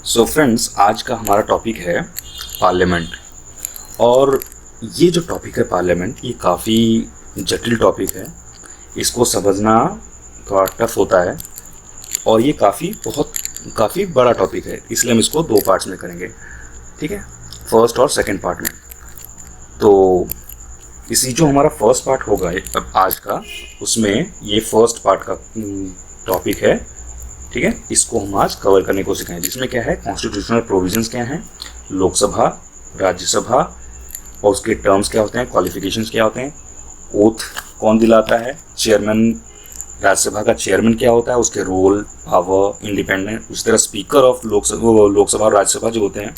So friends, आज का हमारा टॉपिक है पार्लियामेंट। और ये जो टॉपिक है पार्लियामेंट, ये काफ़ी जटिल टॉपिक है। इसको समझना थोड़ा टफ होता है और ये काफ़ी बड़ा टॉपिक है, इसलिए हम इसको दो पार्ट्स में करेंगे, ठीक है, फर्स्ट और सेकंड पार्ट में। तो इसी जो हमारा फर्स्ट पार्ट होगा अब आज का, उसमें ये फर्स्ट पार्ट का टॉपिक है, ठीक है। इसको हम आज कवर करने की कोशिश करें, जिसमें क्या है, कॉन्स्टिट्यूशनल प्रोविजंस क्या हैं, लोकसभा, राज्यसभा और उसके टर्म्स क्या होते हैं, क्वालिफिकेशंस क्या होते हैं, ओथ कौन दिलाता है, चेयरमैन, राज्यसभा का चेयरमैन क्या होता है, उसके रोल, पावर, इंडिपेंडेंट। उसी तरह स्पीकर ऑफ लोकसभा और राज्यसभा जो होते हैं,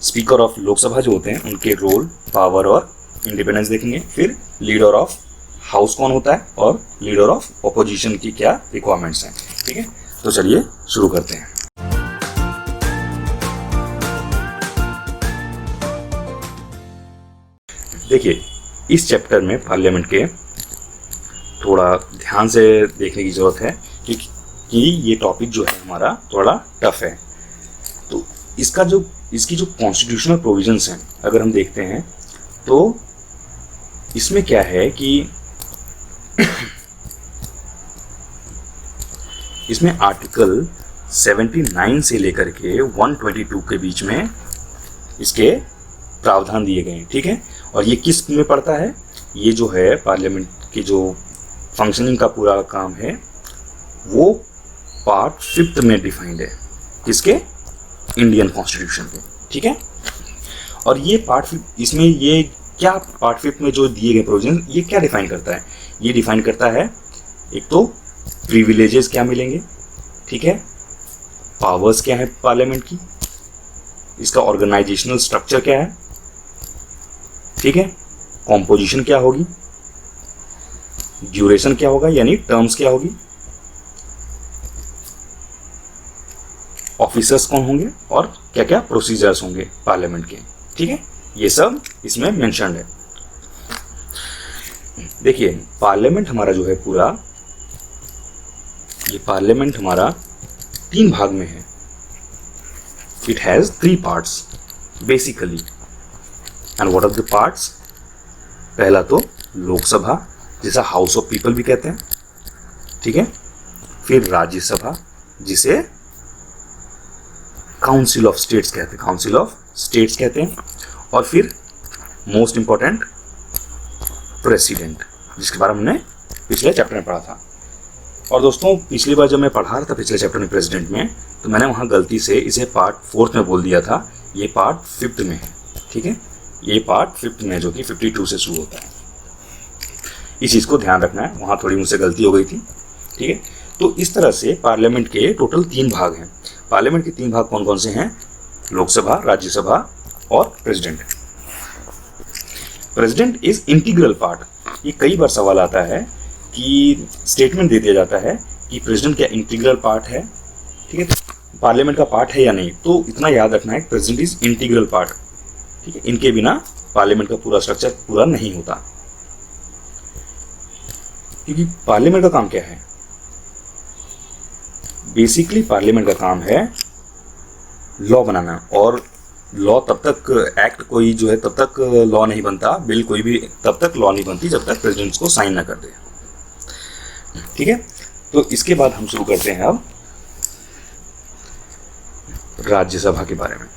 स्पीकर ऑफ लोकसभा जो होते हैं, उनके रोल, पावर और इंडिपेंडेंस देखेंगे। फिर लीडर ऑफ हाउस कौन होता है और लीडर ऑफ ऑपोजिशन की क्या रिक्वायरमेंट्स हैं, ठीक है। तो चलिए शुरू करते हैं। देखिए, इस चैप्टर में पार्लियामेंट के थोड़ा ध्यान से देखने की ज़रूरत है, क्योंकि ये टॉपिक जो है हमारा थोड़ा टफ है। तो इसकी जो कॉन्स्टिट्यूशनल प्रोविजंस हैं, अगर हम देखते हैं तो इसमें क्या है कि इसमें आर्टिकल 79 से लेकर के 122 के बीच में इसके प्रावधान दिए गए हैं, ठीक है। और ये किस में पड़ता है, ये जो है पार्लियामेंट की जो फंक्शनिंग का पूरा काम है, वो पार्ट 5 में डिफाइंड है, किसके, इंडियन कॉन्स्टिट्यूशन के, ठीक है। और ये पार्ट 5, इसमें ये क्या पार्ट 5 में जो दिए गए प्रोविजन, ये क्या डिफाइन करता है, ये डिफाइन करता है, एक तो प्रिविलेजेस क्या मिलेंगे, ठीक है, पावर्स क्या है पार्लियामेंट की, इसका ऑर्गेनाइजेशनल स्ट्रक्चर क्या है, ठीक है, कॉम्पोजिशन क्या होगी, ड्यूरेशन क्या होगा यानी टर्म्स क्या होगी, ऑफिसर्स कौन होंगे और क्या क्या प्रोसीजर्स होंगे पार्लियामेंट के, ठीक है। ये सब इसमें मेंशन्ड है। देखिए, पार्लियामेंट हमारा जो है पूरा, ये पार्लियामेंट हमारा 3 भाग में है। It has 3 parts basically. And what are the parts, पहला तो लोकसभा, जिसे हाउस ऑफ पीपल भी कहते हैं, ठीक है। फिर राज्यसभा, जिसे काउंसिल ऑफ स्टेट्स कहते हैं, और फिर मोस्ट इंपॉर्टेंट प्रेसिडेंट, जिसके बारे में हमने पिछले चैप्टर में पढ़ा था। और दोस्तों, पिछली बार जब मैं पढ़ा रहा था पिछले चैप्टर में प्रेसिडेंट में, तो मैंने वहाँ गलती से इसे पार्ट 4 में बोल दिया था, ये पार्ट 5 में है, ठीक है। ये पार्ट 5 में, जो कि 52 से शुरू होता है। इस चीज़ को ध्यान रखना है, वहाँ थोड़ी मुझसे गलती हो गई थी, ठीक है। तो इस तरह से पार्लियामेंट के टोटल 3 भाग हैं। पार्लियामेंट के 3 भाग कौन कौन से हैं, लोकसभा, राज्यसभा और president. President is integral part. ये कई बार सवाल आता है कि स्टेटमेंट दे दिया जाता है कि प्रेसिडेंट क्या इंटीग्रल पार्ट है, ठीक है, पार्लियामेंट का पार्ट है या नहीं। तो इतना याद रखना है, प्रेसिडेंट इज इंटीग्रल पार्ट, ठीक है। इनके बिना पार्लियामेंट का पूरा स्ट्रक्चर पूरा नहीं होता, क्योंकि पार्लियामेंट का काम क्या है, बेसिकली पार्लियामेंट का काम है लॉ बनाना। और लॉ तब तक, एक्ट कोई जो है तब तक लॉ नहीं बनता, बिल कोई भी तब तक लॉ नहीं बनती जब तक प्रेसिडेंट को साइन ना कर दे, ठीक है। तो इसके बाद हम शुरू करते हैं अब राज्यसभा के बारे में।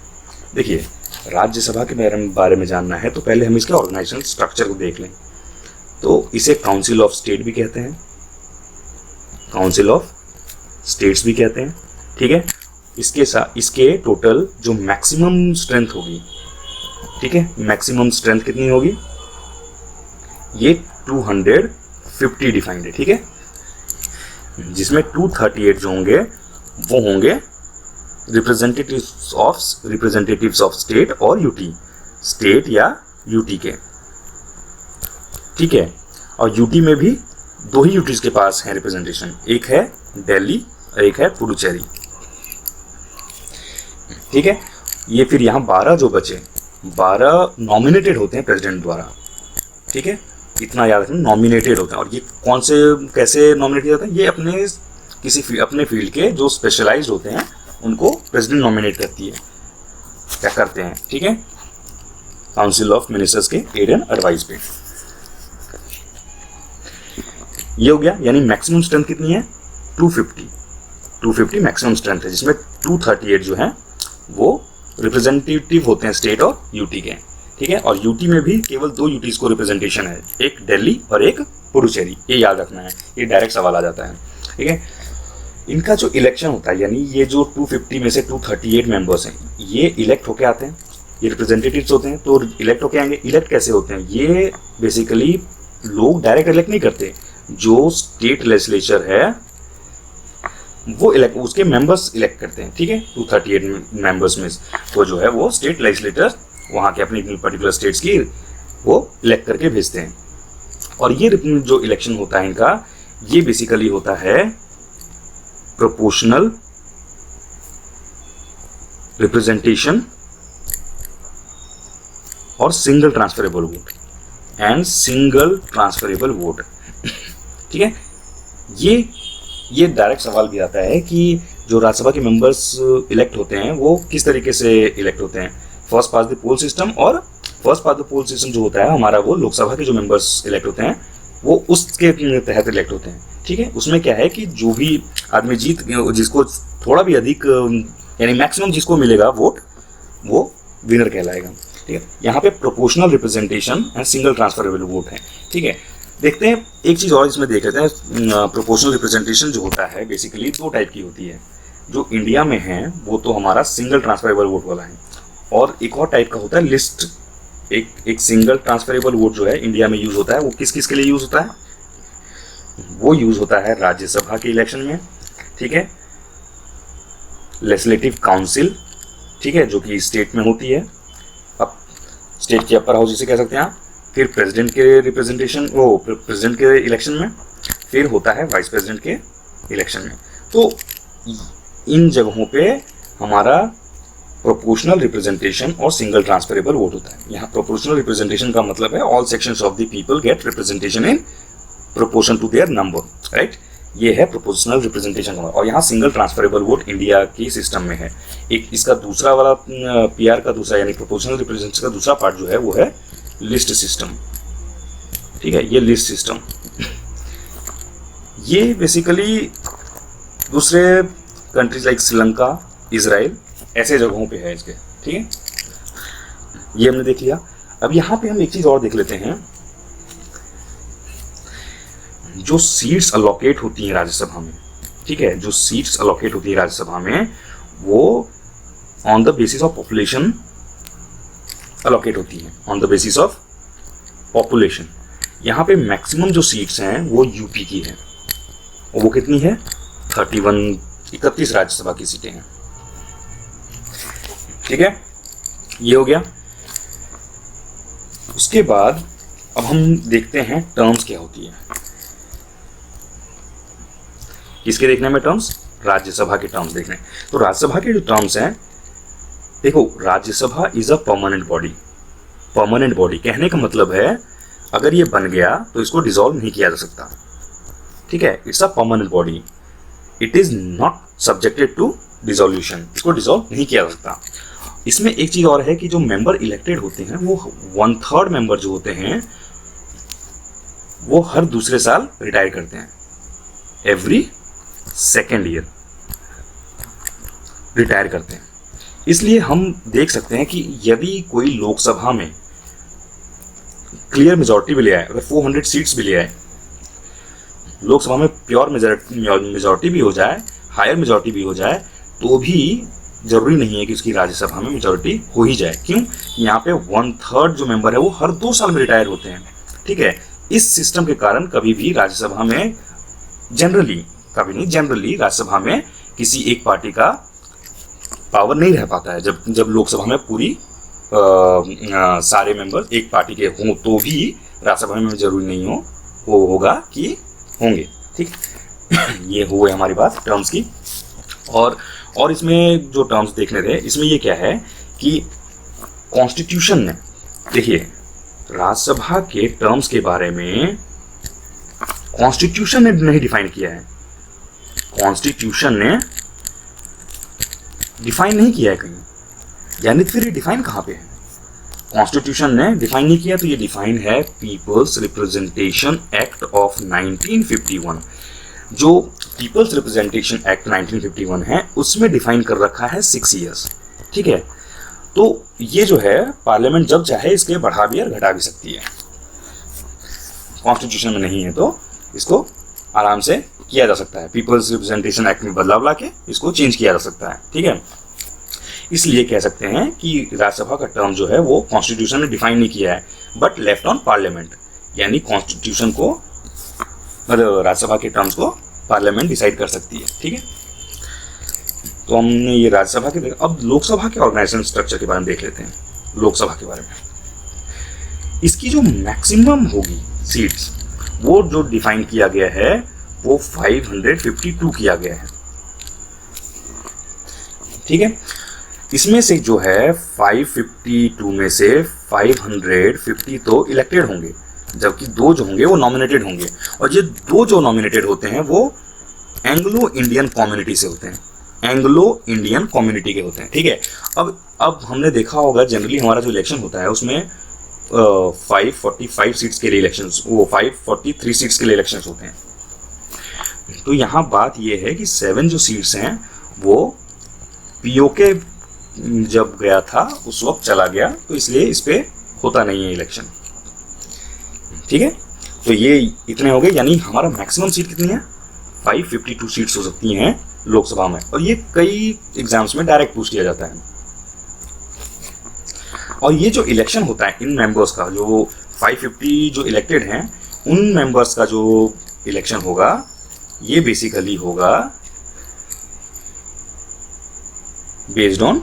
देखिए, राज्यसभा के बारे में जानना है तो पहले हम इसके ऑर्गेनाइजेशनल स्ट्रक्चर को देख लें। तो इसे काउंसिल ऑफ स्टेट भी कहते हैं, काउंसिल ऑफ स्टेट्स भी कहते हैं, ठीक है। इसके टोटल जो मैक्सिमम स्ट्रेंथ होगी, ठीक है, मैक्सिमम स्ट्रेंथ कितनी होगी, ये 250 डिफाइंड है, ठीक है। जिसमें 238 जो होंगे वो होंगे रिप्रेजेंटेटिव्स ऑफ स्टेट और यूटी, स्टेट या यूटी के, ठीक है। और यूटी में भी 2 ही यूटीज के पास है रिप्रेजेंटेशन, एक है दिल्ली और एक है पुडुचेरी, ठीक है। ये फिर यहाँ 12 जो बचे, 12 नॉमिनेटेड होते हैं प्रेसिडेंट द्वारा, ठीक है। इतना याद रखना, नॉमिनेटेड होते हैं। और ये कैसे नॉमिनेट किया जाता है, ये अपने फील्ड के जो स्पेशलाइज्ड होते हैं उनको प्रेसिडेंट नॉमिनेट करती है, क्या करते हैं, ठीक है, काउंसिल ऑफ मिनिस्टर्स के एड एंड एडवाइस पे। ये हो गया, यानी मैक्सिमम स्ट्रेंथ कितनी है 250 मैक्सिमम स्ट्रेंथ है, जिसमें 238 जो है वो रिप्रेजेंटेटिव होते हैं स्टेट और यूटी के, ठीक है। और यूटी में भी केवल 2 यूटीज को रिप्रेजेंटेशन है, एक दिल्ली और एक पुडुचेरी, ये याद रखना है, ये डायरेक्ट सवाल आ जाता है, ठीक है। इनका जो इलेक्शन होता है, यानी ये जो 250 में से 238 मेंबर्स हैं, ये इलेक्ट होके आते हैं, ये रिप्रेजेंटेटिव्स होते हैं, तो इलेक्ट होके आएंगे। इलेक्ट कैसे होते हैं, ये बेसिकली लोग डायरेक्ट इलेक्ट नहीं करते, जो स्टेट लेजिस्लेचर है वो इलेक्ट, उसके मेंबर्स इलेक्ट करते हैं, ठीक है। 238 मेंबर्स में वो जो है वो स्टेट लेजिस्लेटर वहाँ के अपनी पर्टिकुलर स्टेट्स की वो इलेक्ट करके भेजते हैं। और ये जो इलेक्शन होता है इनका, ये बेसिकली होता है प्रोपोर्शनल रिप्रेजेंटेशन और single transferable vote and single transferable vote, ठीक है। ये डायरेक्ट सवाल भी आता है कि जो राज्यसभा के मेंबर्स इलेक्ट होते हैं वो किस तरीके से इलेक्ट होते हैं, first past the poll system, और first past the poll system जो होता है हमारा, वो लोकसभा के जो मेंबर्स इलेक्ट होते हैं वो उसके तहत इलेक्ट होते हैं, ठीक है। उसमें क्या है कि जो भी आदमी जिसको थोड़ा भी अधिक यानी मैक्सिमम जिसको मिलेगा वोट, वो विनर कहलाएगा, ठीक है। यहाँ पे proportional representation and single transferable vote है, ठीक है। देखते हैं एक चीज़ और इसमें देख लेते हैं। प्रोपोर्शनल रिप्रेजेंटेशन जो होता है बेसिकली 2 टाइप की होती है, जो इंडिया में है वो तो हमारा सिंगल ट्रांसफरेबल वोट वाला है, और एक और टाइप का होता है लिस्ट। एक सिंगल ट्रांसफरेबल वोट जो है इंडिया में यूज होता है, वो किस किस के लिए यूज होता है, वो यूज होता है राज्यसभा के इलेक्शन में, ठीक है, लेजिस्लेटिव काउंसिल, ठीक है, जो कि स्टेट में होती है, अब स्टेट की अपर हाउस जिसे कह सकते हैं आप, फिर प्रेसिडेंट के रिप्रेजेंटेशन, वो प्रेसिडेंट के इलेक्शन में, फिर होता है वाइस प्रेसिडेंट के इलेक्शन में। तो इन जगहों पे हमारा प्रोपोर्शनल रिप्रेजेंटेशन और सिंगल ट्रांसफरेबल वोट होता है। यहाँ प्रोपोर्शनल रिप्रेजेंटेशन का मतलब है all sections of the people get representation in proportion to their number, right. ये है प्रोपोर्शनल रिप्रेजेंटेशन का। और यहाँ सिंगल ट्रांसफरेबल वोट इंडिया के सिस्टम में है। एक इसका दूसरा वाला पीआर का दूसरा यानी प्रोपोर्शनल रिप्रेजेंटेशन का दूसरा पार्ट जो है वो है लिस्ट सिस्टम, ठीक है। ये लिस्ट सिस्टम ये बेसिकली दूसरे कंट्रीज लाइक श्रीलंका, इजराइल, ऐसे जगहों पे है इसके, ठीक है। ये हमने देख लिया। अब यहाँ पे हम एक चीज और देख लेते हैं, जो सीट्स अलोकेट होती हैं राज्यसभा में, ठीक है, जो सीट्स अलोकेट होती है राज्यसभा में वो on the basis of population allocate होती है, on the basis of population. यहाँ पे मैक्सिमम जो सीट्स हैं वो यूपी की है, और वो कितनी है 31 राज्यसभा की सीटें हैं, ठीक है। ये हो गया। उसके बाद अब हम देखते हैं टर्म्स क्या होती है। किसके देखने में टर्म्स, राज्यसभा के टर्म्स देखने। तो राज्यसभा के जो टर्म्स हैं, देखो Rajya Sabha is a permanent body. Permanent body कहने का मतलब है अगर ये बन गया तो इसको डिसॉल्व नहीं किया जा सकता, ठीक है। It's a permanent body, it is not subjected to dissolution, इसको डिसॉल्व नहीं किया जा सकता। इसमें एक चीज और है कि जो मेंबर इलेक्टेड होते हैं वो 1/3 मेंबर जो होते हैं वो हर दूसरे साल रिटायर करते हैं, एवरी सेकेंड ईयर रिटायर करते हैं। इसलिए हम देख सकते हैं कि यदि कोई लोकसभा में क्लियर मेजॉरिटी भी ले आए, अगर 400 सीट्स भी ले आए, लोकसभा में प्योर मेजॉरिटी भी हो जाए, हायर मेजॉरिटी भी हो जाए, तो भी जरूरी नहीं है कि उसकी राज्यसभा में मेजॉरिटी हो ही जाए। क्यों, यहाँ पे 1/3 जो मेंबर है वो हर 2 साल में रिटायर होते हैं, ठीक है। इस सिस्टम के कारण कभी भी राज्यसभा में जनरली राज्यसभा में किसी एक पार्टी का पावर नहीं रह पाता है। जब लोकसभा में पूरी सारे मेंबर एक पार्टी के हों तो भी राज्यसभा में जरूरी नहीं होगा कि होंगे, ठीक। ये हो गई हमारी बात टर्म्स की। और इसमें जो टर्म्स देखने थे, इसमें ये क्या है कि कॉन्स्टिट्यूशन ने, देखिए राज्यसभा के टर्म्स के बारे में कॉन्स्टिट्यूशन ने नहीं डिफाइन किया है। कॉन्स्टिट्यूशन ने डिफाइन नहीं किया है कहीं, यानी फिर ये डिफाइन कहाँ पे है? कॉन्स्टिट्यूशन ने डिफाइन नहीं किया, तो ये डिफाइन है पीपल्स रिप्रेजेंटेशन एक्ट ऑफ 1951। जो पीपल्स रिप्रेजेंटेशन एक्ट 1951 है उसमें डिफाइन कर रखा है 6 ईयर्स। ठीक है, तो ये जो है पार्लियामेंट जब चाहे इसके बढ़ा भी और घटा भी सकती है। कॉन्स्टिट्यूशन में नहीं है तो इसको आराम से किया जा सकता है, पीपल्स रिप्रेजेंटेशन एक्ट में बदलाव लाके इसको चेंज किया जा सकता है। ठीक है, इसलिए कह सकते हैं कि राज्यसभा का टर्म जो है वो कॉन्स्टिट्यूशन ने डिफाइन नहीं किया है, बट लेफ्ट ऑन पार्लियामेंट, यानी कॉन्स्टिट्यूशन को राज्यसभा के टर्म्स को पार्लियामेंट डिसाइड कर सकती है। ठीक है, तो हमने ये राज्यसभा के, अब लोकसभा के ऑर्गेनाइजेशन स्ट्रक्चर के बारे में देख लेते हैं। लोकसभा के बारे में, इसकी जो मैक्सिमम होगी सीट्स वो जो डिफाइन किया गया है वो 552 किया गया है। ठीक है, इसमें से जो है 552 में से 550 तो इलेक्टेड होंगे, जबकि 2 जो होंगे वो नॉमिनेटेड होंगे, और ये 2 जो नॉमिनेटेड होते हैं वो एंग्लो इंडियन कम्युनिटी से होते हैं, एंग्लो इंडियन कम्युनिटी के होते हैं। ठीक है, अब हमने देखा होगा जनरली हमारा जो इलेक्शन होता है उसमें 545 सीट्स के लिए इलेक्शंस, वो 543 सीट्स के लिए इलेक्शंस होते हैं। तो यहाँ बात ये है कि 7 जो सीट्स हैं वो पीओके जब गया था उस वक्त चला गया, तो इसलिए इस पे होता नहीं है इलेक्शन। ठीक है, तो ये इतने हो गए, यानी हमारा मैक्सिमम सीट कितनी है? 552 सीट्स हो सकती हैं लोकसभा में, और ये कई एग्जाम्स में डायरेक्ट पूछ लिया जाता है। और ये जो इलेक्शन होता है इन मेंबर्स का, जो 550 जो इलेक्टेड हैं उन मेंबर्स का जो इलेक्शन होगा ये बेसिकली होगा बेस्ड ऑन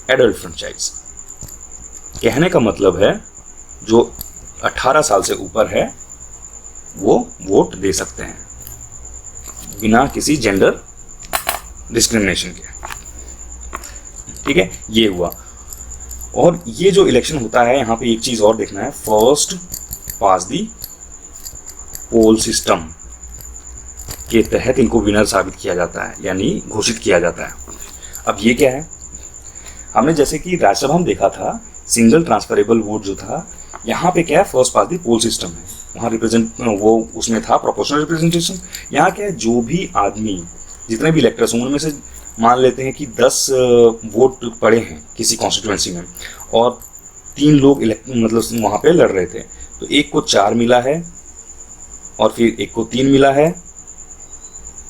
एडल्ट फ्रेंचाइज। कहने का मतलब है जो 18 साल से ऊपर है वो वोट दे सकते हैं बिना किसी जेंडर डिस्क्रिमिनेशन के। ठीक है, ये हुआ। और ये जो इलेक्शन होता है यहाँ पे एक चीज और देखना है, फर्स्ट पास दी पोल सिस्टम के तहत इनको विनर साबित किया जाता है, यानी घोषित किया जाता है। अब ये क्या है, हमने जैसे कि राज्यसभा में देखा था सिंगल ट्रांसफरेबल वोट जो था, यहाँ पे क्या है फर्स्ट पास दी पोल सिस्टम है, वहाँ वो उसमें था प्रोपोर्शनल रिप्रेजेंटेशन। यहाँ क्या है, जो भी आदमी जितने भी इलेक्टर्स हों उनमें से मान लेते हैं कि 10 वोट पड़े हैं किसी कॉन्स्टिट्यूएंसी में और 3 लोग मतलब वहाँ पे लड़ रहे थे, तो एक को 4 मिला है और फिर एक को 3 मिला है,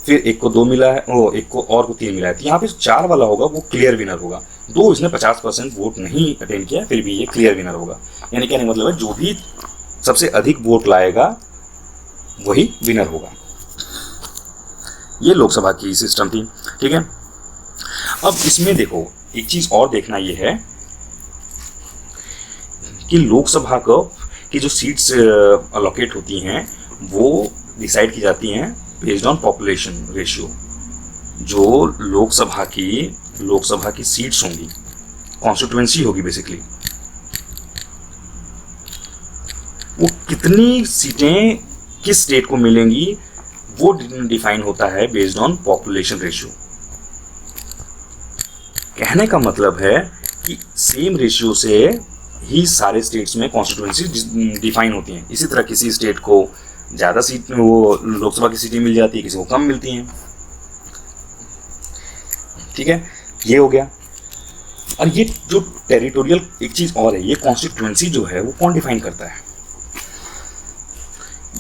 फिर एक को 2 मिला है, एक को और को 3 मिला है, तो यहाँ पे 4 वाला होगा वो क्लियर विनर होगा। 2 इसने 50% वोट नहीं अटेंड किया फिर भी ये क्लियर विनर होगा, यानी कहने का मतलब है जो भी सबसे अधिक वोट लाएगा वही विनर होगा। ये लोकसभा की सिस्टम थी। ठीक है, अब इसमें देखो एक चीज और देखना ये है कि लोकसभा को की जो सीट्स अलोकेट होती हैं वो डिसाइड की जाती हैं बेस्ड ऑन पॉपुलेशन रेशियो। जो लोकसभा की सीट्स होंगी, कॉन्स्टिट्यूएंसी होगी बेसिकली, वो कितनी सीटें किस स्टेट को मिलेंगी वो डिफाइन होता है बेस्ड ऑन पॉपुलेशन रेशियो। कहने का मतलब है कि सेम रेशियो से ही सारे स्टेट्स में कॉन्स्टिट्यूएंसी डिफाइन होती हैं। इसी तरह किसी स्टेट को ज़्यादा सीट वो लोकसभा की सीटें मिल जाती है, किसी को कम मिलती हैं। ठीक है, ये हो गया। और ये जो टेरिटोरियल एक चीज़ और है, ये कॉन्स्टिट्यूएंसी जो है वो कौन डिफाइन करता है?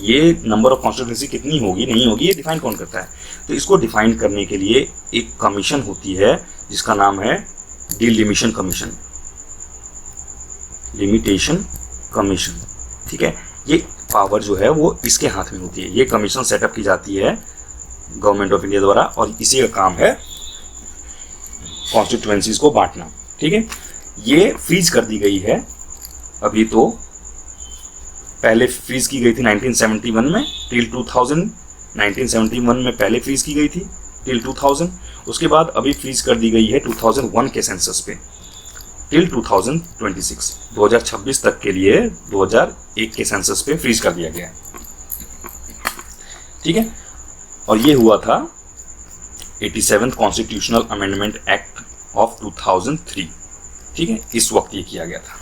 ये नंबर ऑफ कॉन्स्टिट्यूएंसी कितनी होगी नहीं होगी ये डिफाइन कौन करता है? तो इसको डिफाइन करने के लिए एक कमीशन होती है जिसका नाम है डिलिमिशन कमीशन, लिमिटेशन कमीशन। ठीक है, ये पावर जो है वो इसके हाथ में होती है। ये कमीशन सेटअप की जाती है गवर्नमेंट ऑफ इंडिया द्वारा और इसी का काम है कॉन्स्टिट्यूएंसीज को बांटना। ठीक है, ये फ्रीज कर दी गई है अभी, तो पहले फ्रीज की गई थी 1971 में टिल 2000। 1971 में पहले फ्रीज की गई थी टिल 2000, उसके बाद अभी फ्रीज कर दी गई है 2001 के सेंसस पे टिल 2026 तक के लिए 2001 के सेंसस पे फ्रीज कर दिया गया है। ठीक है, और ये हुआ था 87th constitutional amendment act of 2003, ठीक है, इस वक्त ये किया गया था।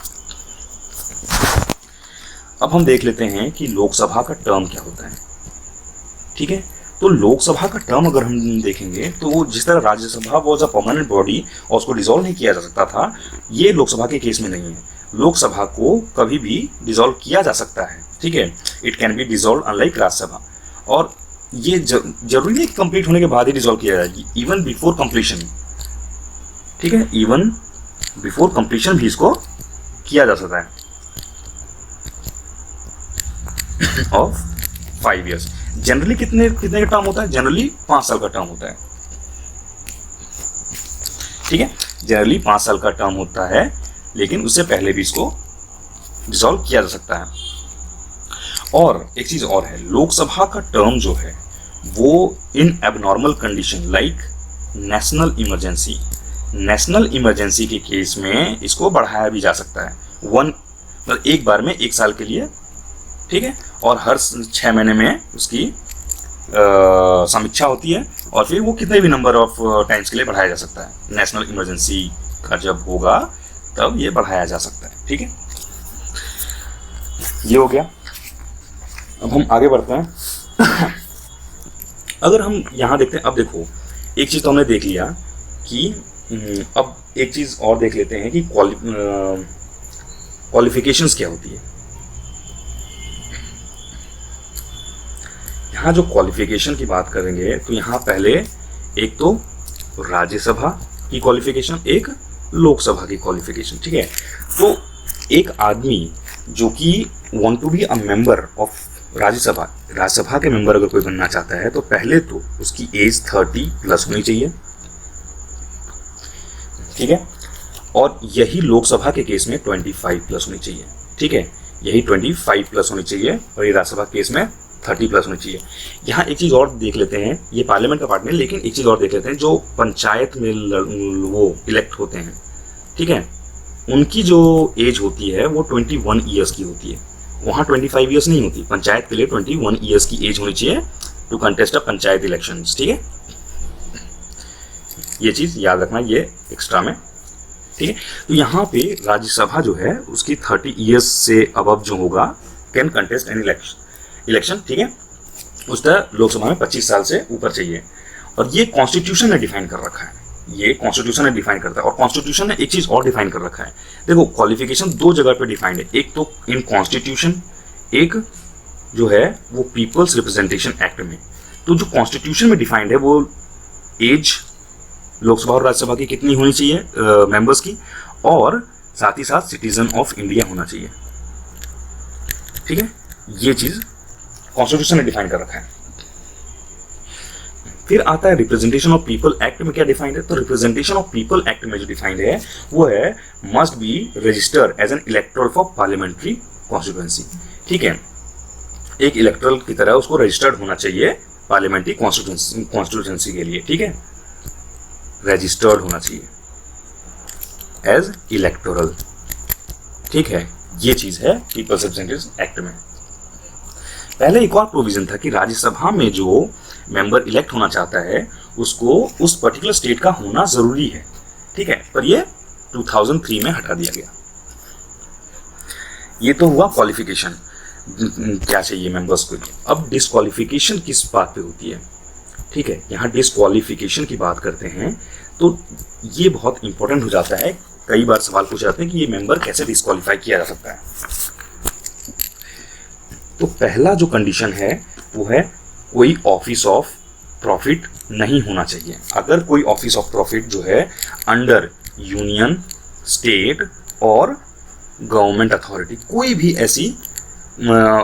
अब हम देख लेते हैं कि लोकसभा का टर्म क्या होता है, ठीक है। तो लोकसभा का टर्म अगर हम देखेंगे तो जिस तरह Rajya Sabha was a permanent body और उसको डिसॉल्व नहीं किया जा सकता था, ये लोकसभा के केस में नहीं है। लोकसभा को कभी भी डिसॉल्व किया जा सकता है, ठीक है, it can be dissolve unlike Rajya Sabha. और ये जरूरी नहीं कंप्लीट होने के बाद ही डिसॉल्व किया जाएगी, इवन बिफोर कंप्लीशन, ठीक है, इवन बिफोर कंप्लीशन भी इसको किया जा सकता है ऑफ 5 years। जनरली कितने का टर्म होता है? जनरली 5 साल का टर्म होता है, ठीक है, जनरली 5 साल का टर्म होता है, लेकिन उससे पहले भी इसको डिसॉल्व किया जा सकता है। और एक चीज और है, लोकसभा का टर्म जो है वो in abnormal condition like national emergency के केस में इसको बढ़ाया भी जा सकता है, मतलब एक बार में 1 साल के लिए, ठीक है, और हर 6 महीने में उसकी समीक्षा होती है, और फिर वो कितने भी नंबर ऑफ टाइम्स के लिए बढ़ाया जा सकता है। नेशनल इमरजेंसी का जब होगा तब ये बढ़ाया जा सकता है, ठीक है। ये हो गया। अब हम आगे बढ़ते हैं। अगर हम यहाँ देखते हैं, अब देखो एक चीज़ तो हमने देख लिया कि अब एक चीज़ और देख लेते हैं कि क्वालिफिकेशंस क्या होती है। यहाँ जो क्वालिफिकेशन की बात करेंगे तो यहाँ पहले एक तो राज्यसभा की क्वालिफिकेशन, एक लोकसभा की क्वालिफिकेशन, ठीक है। तो एक आदमी जो कि want to be a member of Rajya Sabha के मेंबर अगर कोई बनना चाहता है तो पहले तो उसकी एज 30+ होनी चाहिए, ठीक है, और यही लोकसभा के केस में 25+ होनी चाहिए, ठीक है, यही 25+ होनी चाहिए, और ये राज्यसभा केस में 30+ होनी चाहिए। यहाँ एक चीज़ और देख लेते हैं, ये पार्लियामेंट का पार्ट में, लेकिन एक चीज़ और देख लेते हैं, जो पंचायत में वो इलेक्ट होते हैं, ठीक है, उनकी जो एज होती है वो 21 ईयर्स की होती है। वहाँ 25 ईयर्स नहीं होती। पंचायत के लिए 21 ईयर्स की एज होनी चाहिए to contest a panchayat elections, ठीक है, ये चीज़ याद रखना, ये एक्स्ट्रा में, ठीक है। तो यहाँ पे राज्यसभा जो है उसकी 30 ईयर्स से अबव जो होगा कैन कंटेस्ट एन इलेक्शन, ठीक है। उस तरह लोकसभा में 25 साल से ऊपर चाहिए, और ये कॉन्स्टिट्यूशन ने डिफाइन कर रखा है, ये कॉन्स्टिट्यूशन ने डिफाइन करता है। और कॉन्स्टिट्यूशन ने एक चीज और डिफाइन कर रखा है, देखो क्वालिफिकेशन 2 जगह पे डिफाइंड है, एक तो इन कॉन्स्टिट्यूशन, एक जो है वो पीपल्स रिप्रेजेंटेशन एक्ट में। तो जो कॉन्स्टिट्यूशन में डिफाइंड है वो एज लोकसभा और राज्यसभा की कितनी होनी चाहिए मेंबर्स की, और साथ ही साथ सिटीजन ऑफ इंडिया होना चाहिए, ठीक है, ये चीज कॉन्स्टिट्यूशन ने डिफाइन कर रखा है। फिर आता है रिप्रेजेंटेशन ऑफ पीपल एक्ट में क्या डिफाइंड है। तो रिप्रेजेंटेशन ऑफ पीपल एक्ट में जो डिफाइंड है वो है must be registered as an electoral for parliamentary constituency, ठीक है, एक इलेक्टोरल की तरह उसको रजिस्टर्ड होना चाहिए पार्लियामेंट्री कॉन्स्टिट्यूएंसी के लिए, ठीक है, रजिस्टर्ड होना चाहिए एज इलेक्टोरल, ठीक है, ये चीज है पीपल्स रिप्रेजेंटेटिव एक्ट में। पहले एक और प्रोविजन था कि राज्यसभा में जो मेंबर इलेक्ट होना चाहता है उसको उस पर्टिकुलर स्टेट का होना जरूरी है, ठीक है, पर ये 2003 में हटा दिया गया। ये तो हुआ क्वालिफिकेशन, क्या चाहिए मेंबर्स को। अब डिस्क्वालिफिकेशन किस बात पे होती है, ठीक है, यहाँ डिस्क्वालिफिकेशन की बात करते हैं तो ये बहुत इंपॉर्टेंट हो जाता है। कई बार सवाल पूछे जाते हैं कि ये मेंबर कैसे डिस्क्वालीफाई किया जा सकता है। तो पहला जो कंडीशन है वो है कोई ऑफिस ऑफ प्रॉफिट नहीं होना चाहिए। अगर कोई ऑफिस ऑफ प्रॉफिट जो है अंडर यूनियन, स्टेट और गवर्नमेंट अथॉरिटी, कोई भी ऐसी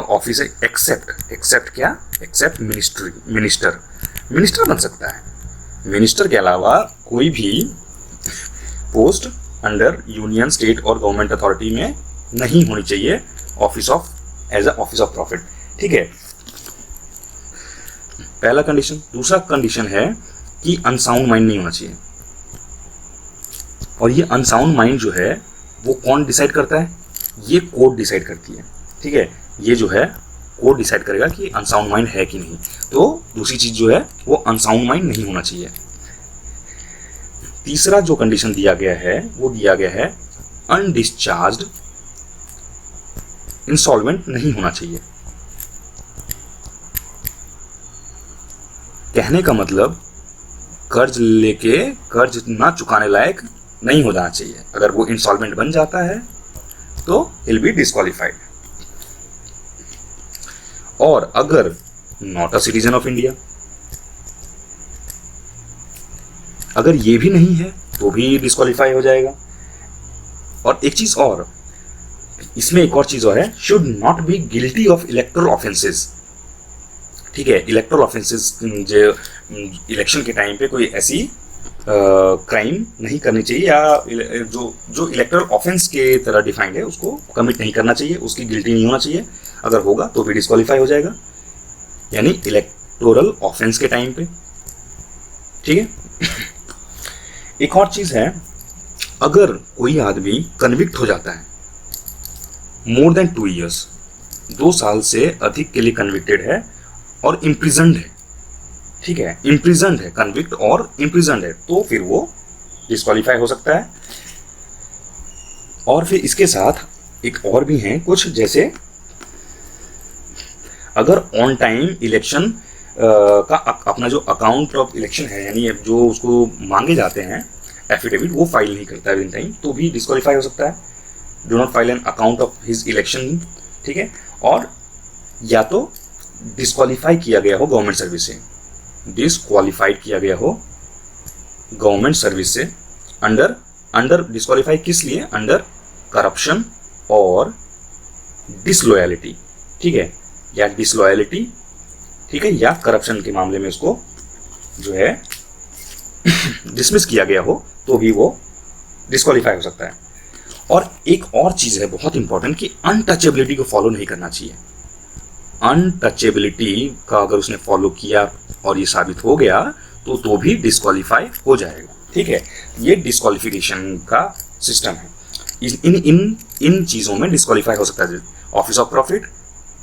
ऑफिस है एक्सेप्ट मिनिस्टर बन सकता है। मिनिस्टर के अलावा कोई भी पोस्ट अंडर यूनियन, स्टेट और गवर्नमेंट अथॉरिटी में नहीं होनी चाहिए office of as a office of profit, ठीक है, पहला कंडीशन। दूसरा कंडीशन है कि अनसाउंड माइंड नहीं होना चाहिए। और ये अनसाउंड माइंड जो है वो कौन डिसाइड करता है, ये कोर्ट डिसाइड करती है, ठीक है, ये जो है कोर्ट डिसाइड करेगा कि अनसाउंड माइंड है कि नहीं। तो दूसरी चीज जो है वो अनसाउंड माइंड नहीं होना चाहिए, तीसरा जो कंडीशन दिया गया है वो दिया गया है अनडिस्चार्ज्ड इंस्टॉलमेंट नहीं होना चाहिए। कहने का मतलब कर्ज लेके कर्ज ना चुकाने लायक नहीं हो जाना चाहिए। अगर वो इंस्टॉलमेंट बन जाता है तो विल बी डिस्क्वालिफाइड। और अगर not a citizen of India, अगर ये भी नहीं है तो भी डिस्क्वालीफाई हो जाएगा। और एक चीज और, इसमें एक और चीज और है, should not be guilty of electoral offences. ठीक है, इलेक्टोरल ऑफेंसेस जो इलेक्शन के टाइम पे कोई ऐसी क्राइम नहीं करनी चाहिए, या जो इलेक्टोरल ऑफेंस के तरह डिफाइंड है उसको कमिट नहीं करना चाहिए, उसकी गिल्टी नहीं होना चाहिए। अगर होगा तो भी डिस्क्वालीफाई हो जाएगा, यानी इलेक्टोरल ऑफेंस के टाइम पे। ठीक है। एक और चीज है, अगर कोई आदमी कन्विक्ट हो जाता है मोर देन 2 years, 2 साल से अधिक के लिए कन्विक्टेड है और इम्प्रिजन्ड है, ठीक है, इम्प्रिजन्ड है, कन्विक्ट और इम्प्रिजन्ड है, तो फिर वो डिस्क्वालीफाई हो सकता है। और फिर इसके साथ एक और भी हैं कुछ, जैसे अगर ऑन टाइम इलेक्शन का अपना जो अकाउंट ऑफ इलेक्शन है, यानी जो उसको मांगे जाते हैं एफिडेविट, वो फाइल नहीं करता है इन टाइम, तो भी डिस्क्वालीफाई हो सकता है। Do not file an account of his election, ठीक है। और या तो डिस्क्वालीफाई किया गया हो गवर्नमेंट सर्विस से, डिस्क्वालीफाइड किया गया हो गवर्नमेंट सर्विस से, अंडर डिस्क्वालीफाई किस लिए, अंडर करप्शन और डिसलॉयलिटी, ठीक है, या डिसलॉयलिटी, ठीक है, या करप्शन के मामले में उसको जो है डिसमिस किया गया हो तो भी वो डिस्क्वालीफाई हो सकता है। और एक और चीज है बहुत इंपॉर्टेंट कि अनटचेबिलिटी को फॉलो नहीं करना चाहिए। अनटचेबिलिटी का अगर उसने फॉलो किया और ये साबित हो गया तो भी डिस्क्वालीफाई हो जाएगा, ठीक है। ये डिस्क्वालिफिकेशन का सिस्टम है। इन चीजों में डिस्क्वालीफाई हो सकता है। ऑफिस ऑफ प्रॉफिट,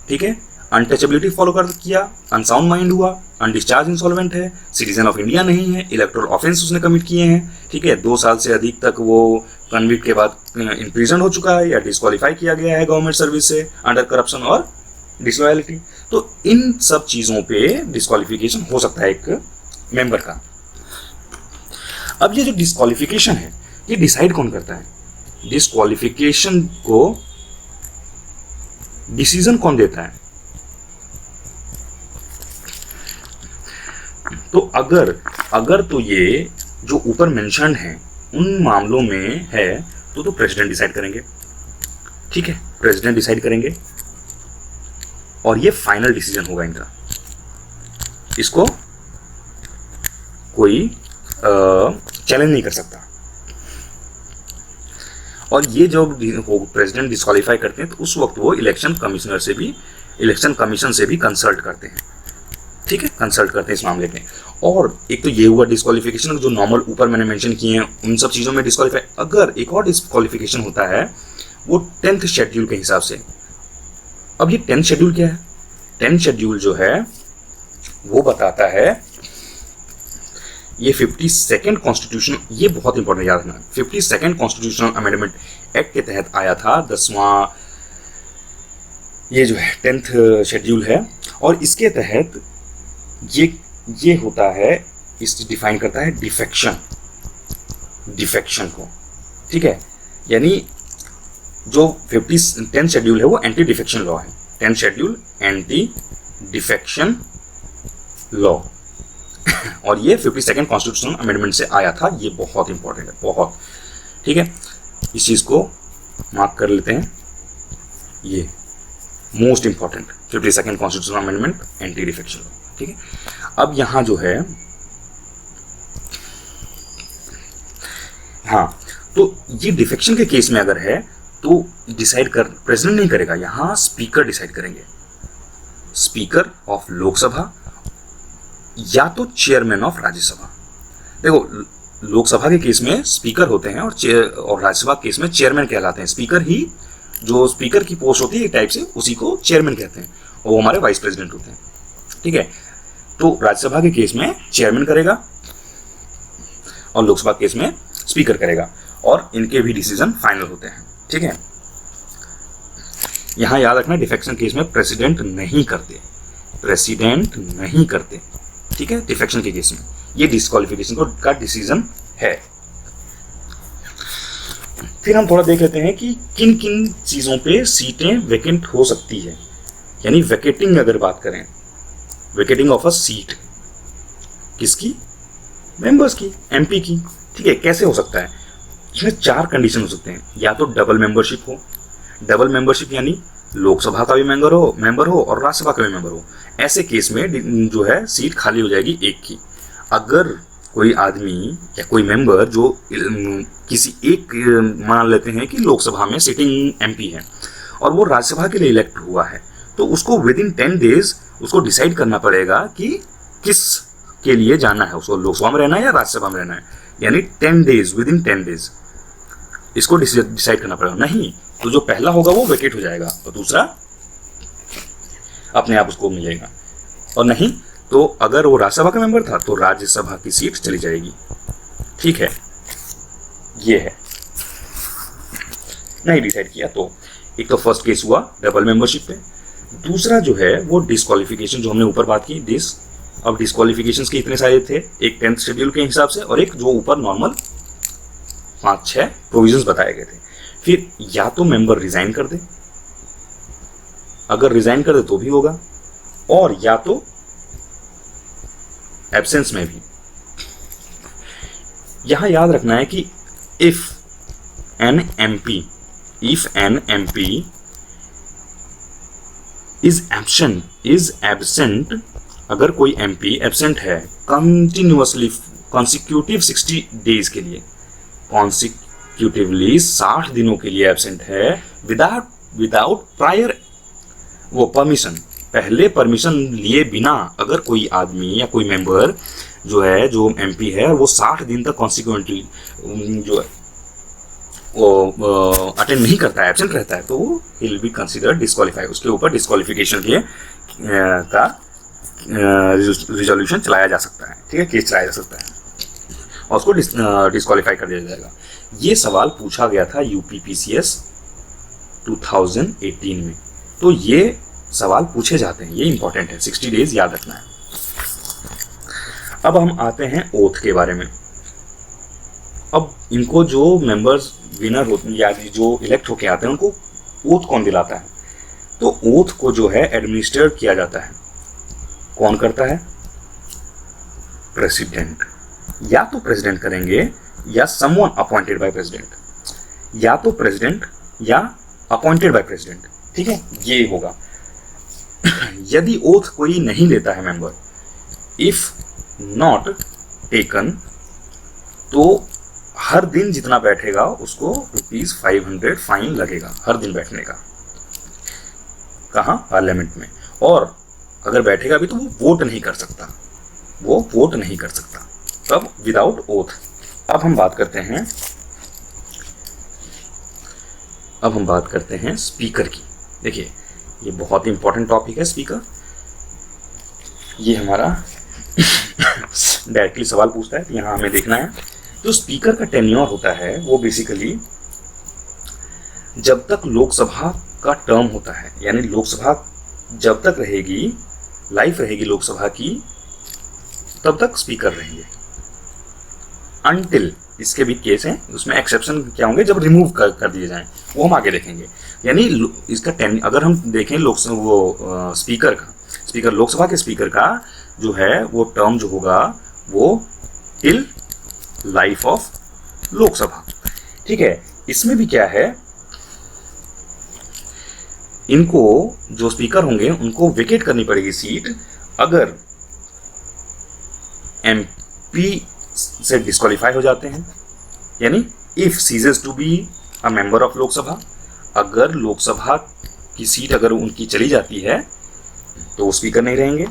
ठीक है, अनटचेबिलिटी फॉलो कर किया, अनसाउंड माइंड हुआ, अनडिस्चार्ज इंसॉल्वेंट है, सिटीजन ऑफ इंडिया नहीं है, इलेक्टोरल ऑफेंस उसने कमिट किए हैं, ठीक है, 2 साल से अधिक तक वो कन्विक्ट के बाद इम्प्रिजन हो चुका है या डिस्क्वालीफाई किया गया है गवर्नमेंट सर्विस से अंडर करप्शन और डिसलॉयलिटी, तो इन सब चीजों पे डिस्क्वालिफिकेशन हो सकता है एक मेंबर का। अब ये जो डिस्क्वालिफिकेशन है ये डिसाइड कौन करता है? डिस्क्वालिफिकेशन को डिसीजन कौन देता है? तो अगर तो ये जो ऊपर मेंशन है उन मामलों में है तो प्रेसिडेंट डिसाइड करेंगे, ठीक है, प्रेसिडेंट डिसाइड करेंगे और ये फाइनल डिसीजन होगा इनका। इसको कोई चैलेंज नहीं कर सकता। और ये जो प्रेसिडेंट डिस्क्वालीफाई करते हैं तो उस वक्त वो इलेक्शन कमीशन से भी कंसल्ट करते हैं, ठीक है, कंसल्ट करते हैं इस मामले में। और एक तो ये हुआ डिस्क्वालिफिकेशन जो नॉर्मल ऊपर मैंने मेंशन किए हैं उन सब चीज़ों में डिस्क्वालीफाई। अगर एक और डिस्क्वालिफिकेशन होता है वो 10th शेड्यूल के हिसाब से। अब ये 10th शेड्यूल क्या है? 10th शेड्यूल जो है वो बताता है, ये 52nd कॉन्स्टिट्यूशन, ये बहुत इंपॉर्टेंट याद रखना, 52nd कॉन्स्टिट्यूशनल अमेंडमेंट एक्ट के तहत आया था 10वां ये जो है 10th शेड्यूल है। और इसके तहत ये होता है, इस डिफाइन करता है डिफेक्शन को, ठीक है, यानी जो 10th शेड्यूल है वो एंटी डिफेक्शन लॉ है। 10th schedule anti defection law और ये 52nd कॉन्स्टिट्यूशनल अमेंडमेंट से आया था। ये बहुत इंपॉर्टेंट है, बहुत, ठीक है, इस चीज को मार्क कर लेते हैं। ये most important 52nd constitutional amendment anti defection law, ठीक है। अब यहां जो है, हाँ, तो ये डिफेक्शन के केस में अगर है तो डिसाइड कर प्रेसिडेंट नहीं करेगा, यहां स्पीकर डिसाइड करेंगे, स्पीकर ऑफ लोकसभा या तो चेयरमैन ऑफ राज्यसभा। देखो, लोकसभा के केस में स्पीकर होते हैं और राज्यसभा के केस में चेयरमैन कहलाते हैं। स्पीकर ही, जो स्पीकर की पोस्ट होती है एक टाइप से, उसी को चेयरमैन कहते हैं और वो हमारे वाइस प्रेसिडेंट होते हैं, ठीक है। तो राज्यसभा के केस में चेयरमैन करेगा और लोकसभा केस में स्पीकर करेगा, और इनके भी डिसीजन फाइनल होते हैं। ठीक है, यहां याद रखना डिफेक्शन केस में प्रेसिडेंट नहीं करते, प्रेसिडेंट नहीं करते। ठीक है, डिफेक्शन के केस में ये डिस्क्वालिफिकेशन का डिसीजन है। फिर हम थोड़ा देख लेते हैं कि किन किन चीजों पे सीटें वेकेंट हो सकती है, यानी वेकेटिंग अगर बात करें, वेकेटिंग ऑफ अ सीट किसकी, मेंबर्स की, एमपी की। ठीक है, कैसे हो सकता है, इसमें 4 कंडीशन हो सकते हैं। या तो डबल मेंबरशिप हो, डबल मेंबरशिप यानी लोकसभा का भी मेंबर हो और राज्यसभा का भी मेंबर हो। ऐसे केस में जो है सीट खाली हो जाएगी एक की। अगर कोई आदमी या कोई मेंबर जो किसी एक, मान लेते हैं कि लोकसभा में सिटिंग एमपी है और वो राज्यसभा के लिए इलेक्ट हुआ है, तो उसको विद इन 10 डेज उसको डिसाइड करना पड़ेगा कि किस के लिए जाना है, उसको लोकसभा में रहना है या राज्यसभा में रहना है। यानी 10 डेज, विद इन 10 डेज इसको डिसाइड करना पड़ेगा। नहीं तो जो पहला होगा वो वेकेट हो जाएगा और दूसरा अपने आप उसको मिलेगा, और नहीं तो अगर वो राज्यसभा का मेंबर था तो राज्यसभा की सीट चली जाएगी। ठीक है, ये है। नहीं डिसाइड किया तो एक तो फर्स्ट केस हुआ डबल मेंबरशिप पे, दूसरा जो है वो डिस्क्वालिफिकेशन, जो हमने ऊपर बात की अब डिस्क्वालिफिकेशंस के इतने सारे थे, एक 10th शेड्यूल के हिसाब से और एक जो ऊपर नॉर्मल 5-6 प्रोविजंस बताए गए थे। फिर या तो मेंबर रिजाइन कर दे, अगर रिजाइन कर दे तो भी होगा, और या तो एब्सेंस में भी। यहां याद रखना है कि if an MP is absent, अगर कोई एमपी एब्सेंट है कंटिन्यूअसली कॉन्सिक्यूटिव 60 डेज के लिए, कॉन्सिक्यूटिवली 60 दिनों के लिए एब्सेंट है विदाउट प्रायर वो परमिशन, पहले परमिशन लिए बिना अगर कोई आदमी या कोई मेंबर जो एमपी है वो 60 दिन तक कॉन्सिक्वेंटली जो है वो अटेंड नहीं करता है, एब्सेंट रहता है, तो वो विल बी कंसिडर्ड डिस्क्वालीफाई। उसके ऊपर डिस्क्वालिफिकेशन के का रिजोल्यूशन चलाया जा सकता है। ठीक है, केस चलाया जा सकता है और उसको डिस्क्वालीफाई कर दिया जाएगा। ये सवाल पूछा गया था यूपीपीसीएस 2018 में, तो ये सवाल पूछे जाते हैं, ये इंपॉर्टेंट है, 60 डेज याद रखना है। अब हम आते हैं ओथ के बारे में। अब इनको जो मेंबर्स विनर होते हैं या जो इलेक्ट होके आते हैं उनको ओथ कौन दिलाता है, तो ओथ को जो है एडमिनिस्टर किया जाता है। कौन करता है, प्रेसिडेंट, या तो प्रेसिडेंट करेंगे या समवन अपॉइंटेड बाय प्रेसिडेंट, या तो प्रेसिडेंट या अपॉइंटेड बाय प्रेसिडेंट। ठीक है, ये होगा। यदि ओथ कोई नहीं लेता है मेंबर, इफ नॉट टेकन, तो हर दिन जितना बैठेगा उसको ₹500 फाइन लगेगा, हर दिन बैठने का। कहाँ, पार्लियामेंट में। और अगर बैठेगा भी तो वो वोट नहीं कर सकता, वो वोट नहीं कर सकता, तब विदाउट ओथ। अब हम बात करते हैं स्पीकर की। देखिए ये बहुत इंपॉर्टेंट टॉपिक है स्पीकर। ये हमारा डायरेक्टली सवाल पूछता है, यहाँ हमें देखना है। तो स्पीकर का टेन्योर होता है वो बेसिकली जब तक लोकसभा का टर्म होता है, यानी लोकसभा जब तक रहेगी, लाइफ रहेगी लोकसभा की, तब तक स्पीकर रहेंगे। अनटिल, इसके भी केस हैं, उसमें एक्सेप्शन क्या होंगे जब रिमूव कर दिए जाएं, वो हम आगे देखेंगे। यानी इसका अगर हम देखें स्पीकर लोकसभा के स्पीकर का जो है वो टर्म जो होगा वो टिल लाइफ ऑफ लोकसभा। ठीक है, इसमें भी क्या है, इनको जो स्पीकर होंगे उनको वेकेट करनी पड़ेगी सीट अगर एमपी से डिस्क्वालीफाई हो जाते हैं, यानी if ceases to be a member of Lok Sabha, अगर लोकसभा की सीट अगर उनकी चली जाती है तो वो स्पीकर नहीं रहेंगे,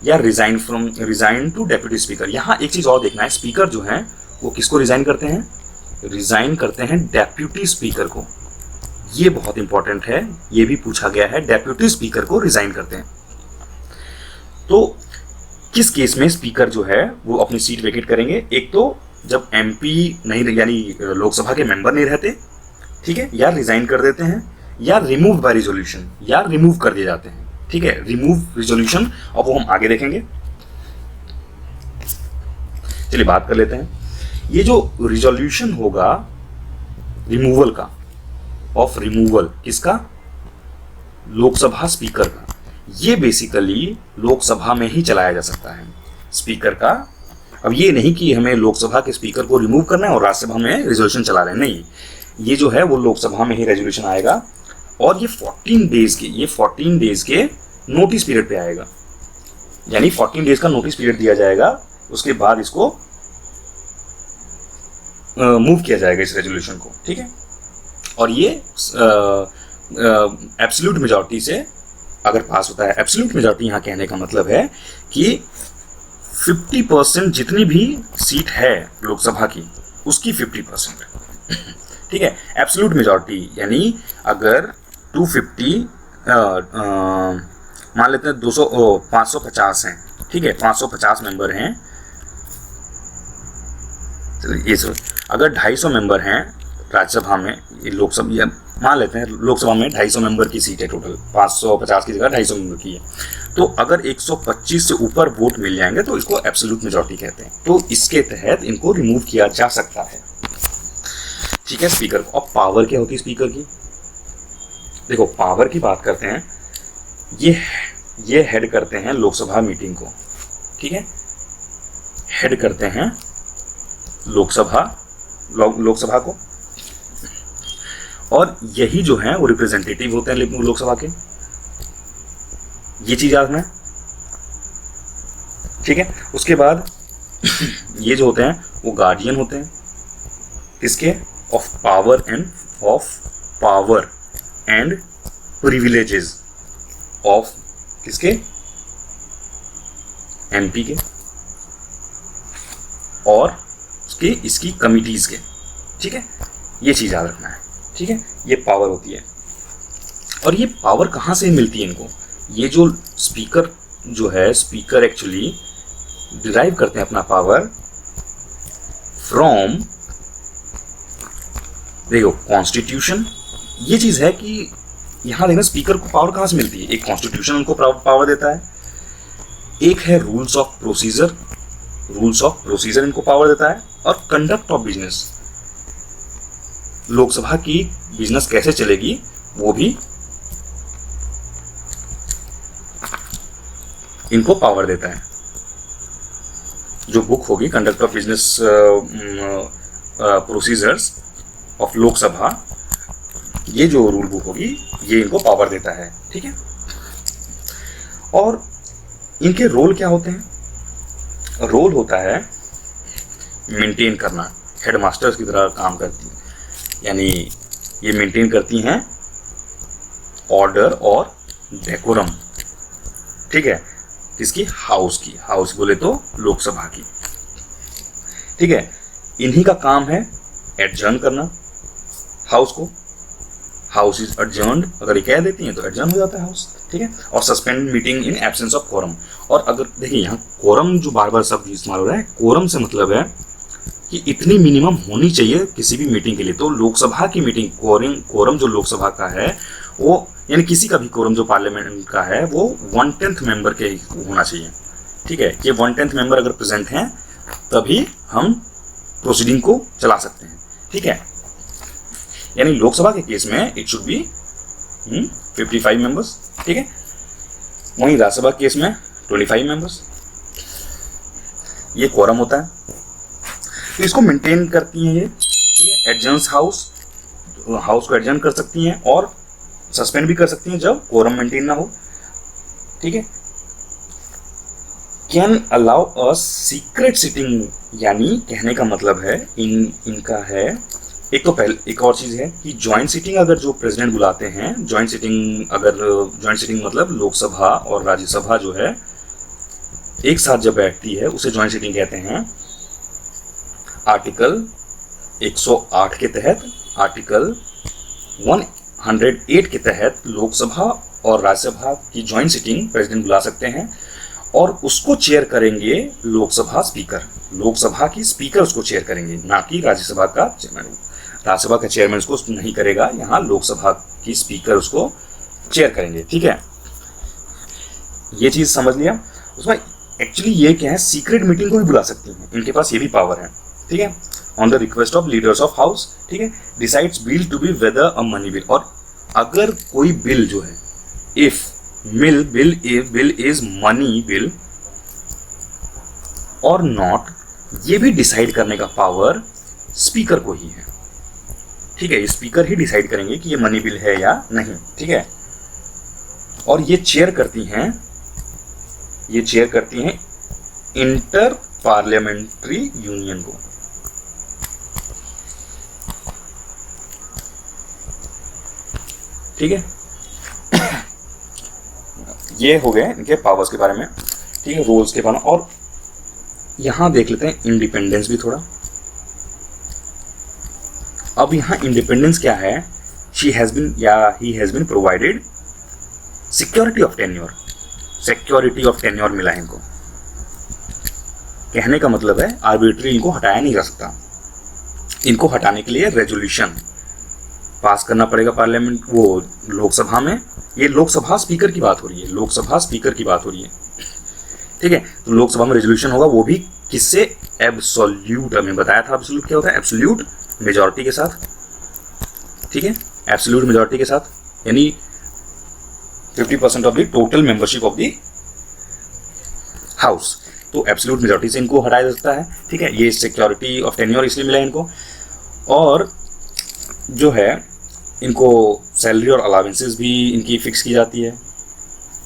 या रिजाइन टू डेप्यूटी स्पीकर। यहाँ एक चीज और देखना है, स्पीकर जो है वो किसको रिजाइन करते हैं, रिजाइन करते हैं डेप्यूटी स्पीकर को। ये बहुत इंपॉर्टेंट है, ये भी पूछा गया है, डेप्यूटी स्पीकर को रिजाइन करते हैं। तो किस केस में स्पीकर जो है वो अपनी सीट वेकेट करेंगे, एक तो जब एमपी नहीं यानी लोकसभा के मेंबर नहीं रहते, ठीक है, या रिजाइन कर देते हैं, या रिमूव बाय रिजोल्यूशन, या रिमूव कर दिए जाते हैं, ठीक है, रिमूव रिजोल्यूशन, और वो हम आगे देखेंगे। चलिए बात कर लेते हैं। ये जो रिजोल्यूशन होगा रिमूवल का, ऑफ रिमूवल, किसका? लोकसभा स्पीकर का, ये बेसिकली लोकसभा में ही चलाया जा सकता है, स्पीकर का। अब ये नहीं कि हमें लोकसभा के स्पीकर को रिमूव करना है और राज्यसभा में रेजोल्यूशन चला रहे हैं, नहीं, ये जो है वो लोकसभा में ही रेजोल्यूशन आएगा, और ये 14 डेज के नोटिस पीरियड पे आएगा, यानी 14 डेज का नोटिस पीरियड दिया जाएगा, उसके बाद इसको मूव किया जाएगा इस रेजोल्यूशन को, ठीक है। और ये एब्सोल्यूट मेजॉरिटी से अगर पास होता है। एब्सोल्यूट मेजॉरिटी यहाँ कहने का मतलब है कि 50% जितनी भी सीट है लोकसभा की, उसकी 50%, ठीक है। एब्सोल्यूट मेजॉरिटी यानी अगर 250 मान लेते हैं 550 हैं, ठीक है, 550 मेंबर हैं, चलिए ये सब, अगर 250 मेंबर हैं राज्यसभा में, ये लोकसभा मान लेते हैं लोकसभा में 250 मेंबर की सीट है टोटल, 550 की जगह 250 मेंबर की है, तो अगर 125 से ऊपर वोट मिल जाएंगे तो इसको एब्सोल्यूट मेजॉरिटी कहते हैं, तो इसके तहत इनको रिमूव किया जा सकता है, ठीक है, स्पीकर को। अब पावर क्या होती है स्पीकर की? देखो पावर की बात करते हैं, ये हेड करते हैं लोकसभा मीटिंग को, ठीक है, हेड करते हैं लोकसभा को, और यही जो है वो रिप्रेजेंटेटिव होते हैं लोकसभा के, ये चीज याद रखना, ठीक है। उसके बाद ये जो होते हैं वो गार्डियन होते हैं, किसके? Of power and privileges of किसके? एमपी के, और इसकी कमिटीज के, ठीक है, ये चीज याद रखना है, ठीक है। ये पावर होती है, और ये पावर कहाँ से मिलती है इनको? ये जो स्पीकर जो है, स्पीकर एक्चुअली डिराइव करते हैं अपना पावर फ्रॉम, देखो कॉन्स्टिट्यूशन। ये चीज है कि यहां देखना स्पीकर को पावर कहाँ से मिलती है। एक कॉन्स्टिट्यूशन उनको पावर देता है, एक है रूल्स ऑफ प्रोसीजर इनको पावर देता है, और कंडक्ट ऑफ बिजनेस, लोकसभा की बिजनेस कैसे चलेगी वो भी इनको पावर देता है। जो बुक होगी conduct of business procedures of Lok Sabha, ये जो रूल बुक होगी ये इनको पावर देता है, ठीक है। और इनके रोल क्या होते हैं? रोल होता है मेंटेन करना, हेडमास्टर्स की तरह काम करती है, यानी ये मेंटेन करती हैं ऑर्डर और डेकोरम, ठीक है, किसकी? हाउस बोले तो लोकसभा की, ठीक है। इन्हीं का काम है एडजर्न करना हाउस को, हाउस इज एडजर्न्ड, अगर ये कह देती हैं तो एडजर्न हो जाता है हाउस, ठीक है। और suspend meeting in absence of quorum, और अगर देखिए यहाँ कोरम जो बार बार शब्द इस्तेमाल हो रहा है, कोरम से मतलब है कि इतनी मिनिमम होनी चाहिए किसी भी मीटिंग के लिए। तो लोकसभा की मीटिंग कोरम जो लोकसभा का है वो, यानी किसी का भी कोरम जो पार्लियामेंट का है वो 1/10 मेंबर के होना चाहिए, ठीक है। ये 1/10 मेंबर अगर प्रेजेंट हैं तभी हम प्रोसीडिंग को चला सकते हैं, ठीक है। यानी लोकसभा के केस में इट शुड बी 55 मेंबर्स, ठीक है। वहीं राज्यसभा केस में 25 मेंबर्स, ये कोरम होता है। तो इसको मेंटेन करती हैं ये, ठीक है। एडजर्न्स हाउस को एडजर्न कर सकती हैं और सस्पेंड भी कर सकती हैं जब कोरम मेंटेन ना हो, ठीक है। Can allow a secret sitting, यानी कहने का मतलब है इनका है, एक तो पहले एक और चीज है कि ज्वाइंट सिटिंग अगर जो प्रेसिडेंट बुलाते हैं, ज्वाइंट सिटिंग मतलब लोकसभा और राज्यसभा जो है एक साथ जब बैठती है उसे ज्वाइंट सिटिंग कहते हैं। आर्टिकल 108 के तहत, आर्टिकल 108 के तहत लोकसभा और राज्यसभा की ज्वाइंट सिटिंग प्रेसिडेंट बुला सकते हैं, और उसको चेयर करेंगे लोकसभा स्पीकर। लोकसभा की स्पीकर उसको चेयर करेंगे, ना कि राज्यसभा का चेयरमैन। राज्यसभा का चेयरमैन उसको नहीं करेगा, यहाँ लोकसभा की स्पीकर उसको चेयर करेंगे। ठीक है, ये चीज समझ लिया। उसमें एक्चुअली ये क्या है, सीक्रेट मीटिंग को भी बुला सकती हैं, इनके पास ये भी पावर है। ठीक है, on the request of leaders of house, ठीक है, decides bill to be whether a money bill. और अगर कोई बिल जो है, if bill is money bill और नॉट, ये भी डिसाइड करने का पावर स्पीकर को ही है। ठीक है, स्पीकर ही डिसाइड करेंगे कि ये मनी बिल है या नहीं। ठीक है, और ये चेयर करती हैं इंटर पार्लियामेंट्री यूनियन को। ठीक है, ये हो गए इनके पावर्स के बारे में। ठीक है, रोल्स के बारे में। और यहां देख लेते हैं इंडिपेंडेंस भी थोड़ा। अब यहां इंडिपेंडेंस क्या है, शी हैज बीन या he has been provided security of tenure. Security of tenure मिला है इनको। कहने का मतलब है आर्बिट्री इनको हटाया नहीं जा सकता। इनको हटाने के लिए रेजोल्यूशन पास करना पड़ेगा पार्लियामेंट, वो लोकसभा में। ये लोकसभा स्पीकर की बात हो रही है, लोकसभा स्पीकर की बात हो रही है। ठीक है, तो लोकसभा में रेजोल्यूशन होगा, वो भी किससे, एब्सोल्यूट। हमें बताया था एब्सोल्यूट क्या होता है, एब्सोल्यूट मेजॉरिटी के साथ। ठीक है, एब्सोल्यूट मेजॉरिटी के साथ, यानी 50% of the total membership of the house. तो एब्सोल्यूट मेजॉरिटी से इनको हटाया जा सकता है। ठीक है, ये सिक्योरिटी ऑफ टेन्योर इसलिए मिला है इनको। और जो है इनको सैलरी और अलावेंसेस भी इनकी फिक्स की जाती है।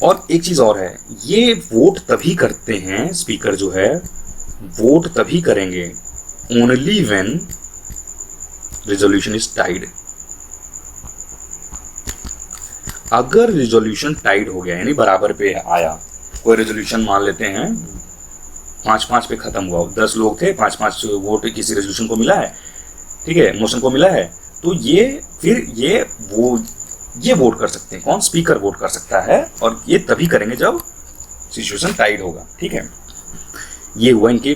और एक चीज और है, ये वोट तभी करते हैं, स्पीकर जो है वोट तभी करेंगे only when resolution is tied. अगर रिजोल्यूशन टाइड हो गया, यानी बराबर पे आया, कोई रेजोल्यूशन मान लेते हैं 5-5 पे खत्म हुआ, 10 लोग थे, 5-5 वोट किसी रेजोल्यूशन को मिला है, ठीक है, मोशन को मिला है, तो ये फिर ये वोट कर सकते हैं। कौन, स्पीकर वोट कर सकता है। और ये तभी करेंगे जब सिचुएशन टाइड होगा। ठीक है, ये हुआ इनके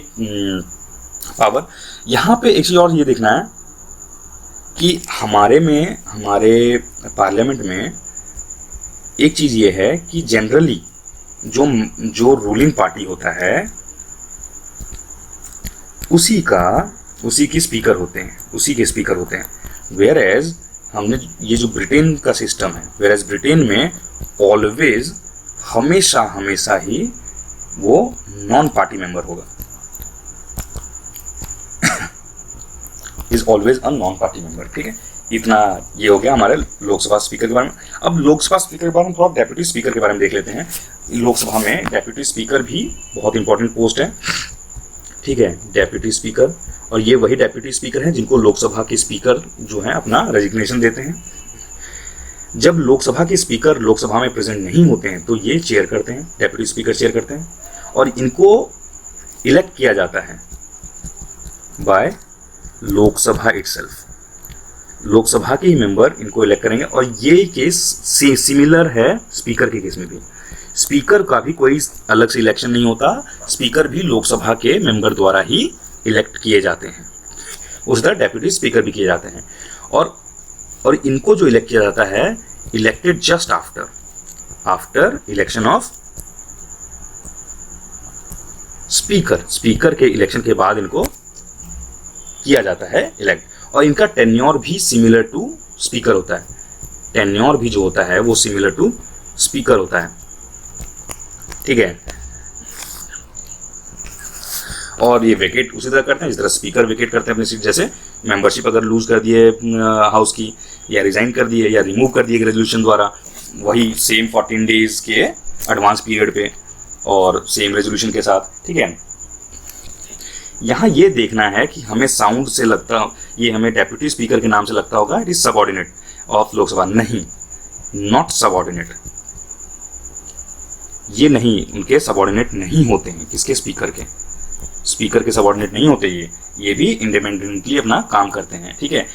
पावर। यहाँ पे एक चीज और ये देखना है कि हमारे पार्लियामेंट में एक चीज ये है कि जनरली जो रूलिंग पार्टी होता है उसी के स्पीकर होते हैं। वेयर एज हमने ये जो ब्रिटेन का सिस्टम है, वेयर एज ब्रिटेन में ऑलवेज हमेशा ही वो नॉन पार्टी मेंबर होगा, is always a non party member. ठीक है, इतना ये हो गया हमारे लोकसभा स्पीकर के बारे में। अब लोकसभा स्पीकर के बारे में थोड़ा डेप्यूटी स्पीकर के बारे में देख लेते हैं। लोकसभा में डेप्यूटी स्पीकर भी बहुत इंपॉर्टेंट पोस्ट है। ठीक है, डेप्यूटी स्पीकर, और ये वही डेप्यूटी स्पीकर हैं जिनको लोकसभा के स्पीकर जो है अपना रेजिग्नेशन देते हैं। जब लोकसभा के स्पीकर लोकसभा में प्रेजेंट नहीं होते हैं तो ये चेयर करते हैं, डेप्यूटी स्पीकर चेयर करते हैं, और इनको इलेक्ट किया जाता है बाय लोकसभा इटसेल्फ। लोकसभा के ही मेंबर इनको इलेक्ट करेंगे। और ये केस सिमिलर है स्पीकर के केस में भी। स्पीकर का भी कोई अलग से इलेक्शन नहीं होता, स्पीकर भी लोकसभा के मेंबर द्वारा ही इलेक्ट किए जाते हैं। उस तरह डेप्यूटी स्पीकर भी किए जाते हैं। और इनको जो इलेक्ट किया जाता है, elected just after election of speaker के इलेक्शन के बाद इनको किया जाता है इलेक्ट। और इनका टेन्योर भी सिमिलर टू स्पीकर होता है। टेन्योर भी जो होता है वो सिमिलर टू स्पीकर होता है। ठीक है, और ये वेकेट उसी तरह करते हैं जिस तरह स्पीकर वेकेट करते हैं अपनी सीट। जैसे मेंबरशिप अगर लूज कर दिए हाउस की, या रिजाइन कर दिए, या रिमूव कर दिए रेजोल्यूशन द्वारा, वही सेम 14 डेज के एडवांस पीरियड पे और सेम रेजोल्यूशन के साथ। ठीक है, यहाँ ये देखना है कि हमें साउंड से लगता, ये हमें डेप्यूटी स्पीकर के नाम से लगता होगा it is subordinate of Lok Sabha. नहीं, नॉट सबऑर्डिनेट। ये नहीं, उनके सबऑर्डिनेट नहीं होते हैं। किसके, स्पीकर के सबऑर्डिनेट नहीं होते। ये भी इंडिपेंडेंटली अपना काम करते हैं। ठीक है,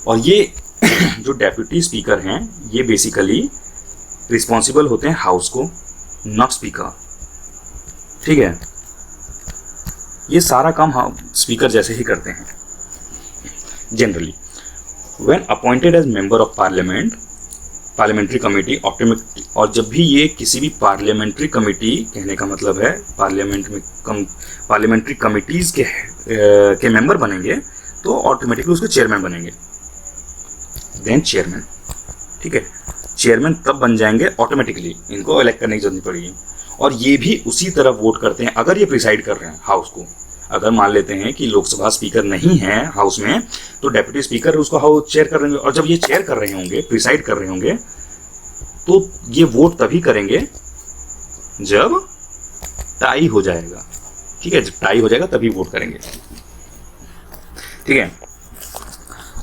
और ये जो डेप्यूटी स्पीकर हैं ये बेसिकली रिस्पॉन्सिबल होते हैं हाउस को, नॉट स्पीकर। ठीक है, ये सारा काम हम स्पीकर जैसे ही करते हैं generally. When appointed as member of parliament parliamentary committee automatic, और जब भी ये किसी भी पार्लियामेंट्री कमेटी, कहने का मतलब है पार्लियामेंट्री कमिटीज के मेंबर बनेंगे तो ऑटोमेटिकली उसके चेयरमैन बनेंगे। देन चेयरमैन, ठीक है, चेयरमैन तब बन जाएंगे ऑटोमेटिकली, इनको इलेक्ट करने की जरूरत नहीं पड़ेगी। और ये भी उसी तरह वोट करते हैं अगर ये प्रिसाइड कर रहे हैं हाउस को। अगर मान लेते हैं कि लोकसभा स्पीकर नहीं है हाउस में, तो डेप्यूटी स्पीकर उसको हाउस चेयर कर रहे होंगे, और जब ये चेयर कर रहे होंगे, प्रिसाइड कर रहे होंगे, तो ये वोट तभी करेंगे जब टाई हो जाएगा। ठीक है, जब टाई हो जाएगा तभी वोट करेंगे। ठीक है,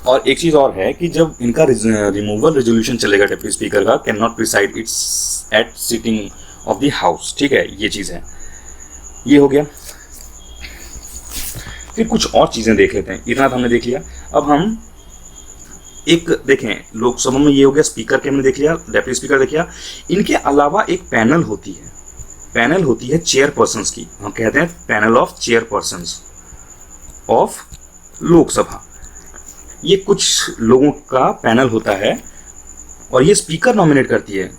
और एक चीज और है कि जब इनका रिमूवल रेजोल्यूशन चलेगा डेप्यूटी स्पीकर का, can not preside its at sitting of the house. ठीक है, ये चीज है, ये हो गया। फिर कुछ और चीजें देख लेते हैं। इतना तो हमने देख लिया, अब हम एक देखें, लोकसभा में ये हो गया, स्पीकर के हमने देख लिया, डेप्यूटी स्पीकर देख लिया। इनके अलावा एक पैनल होती है चेयरपर्सन्स की, हम कहते हैं panel of chairpersons of Lok Sabha. ये कुछ लोगों का पैनल होता है और ये स्पीकर नॉमिनेट करती है,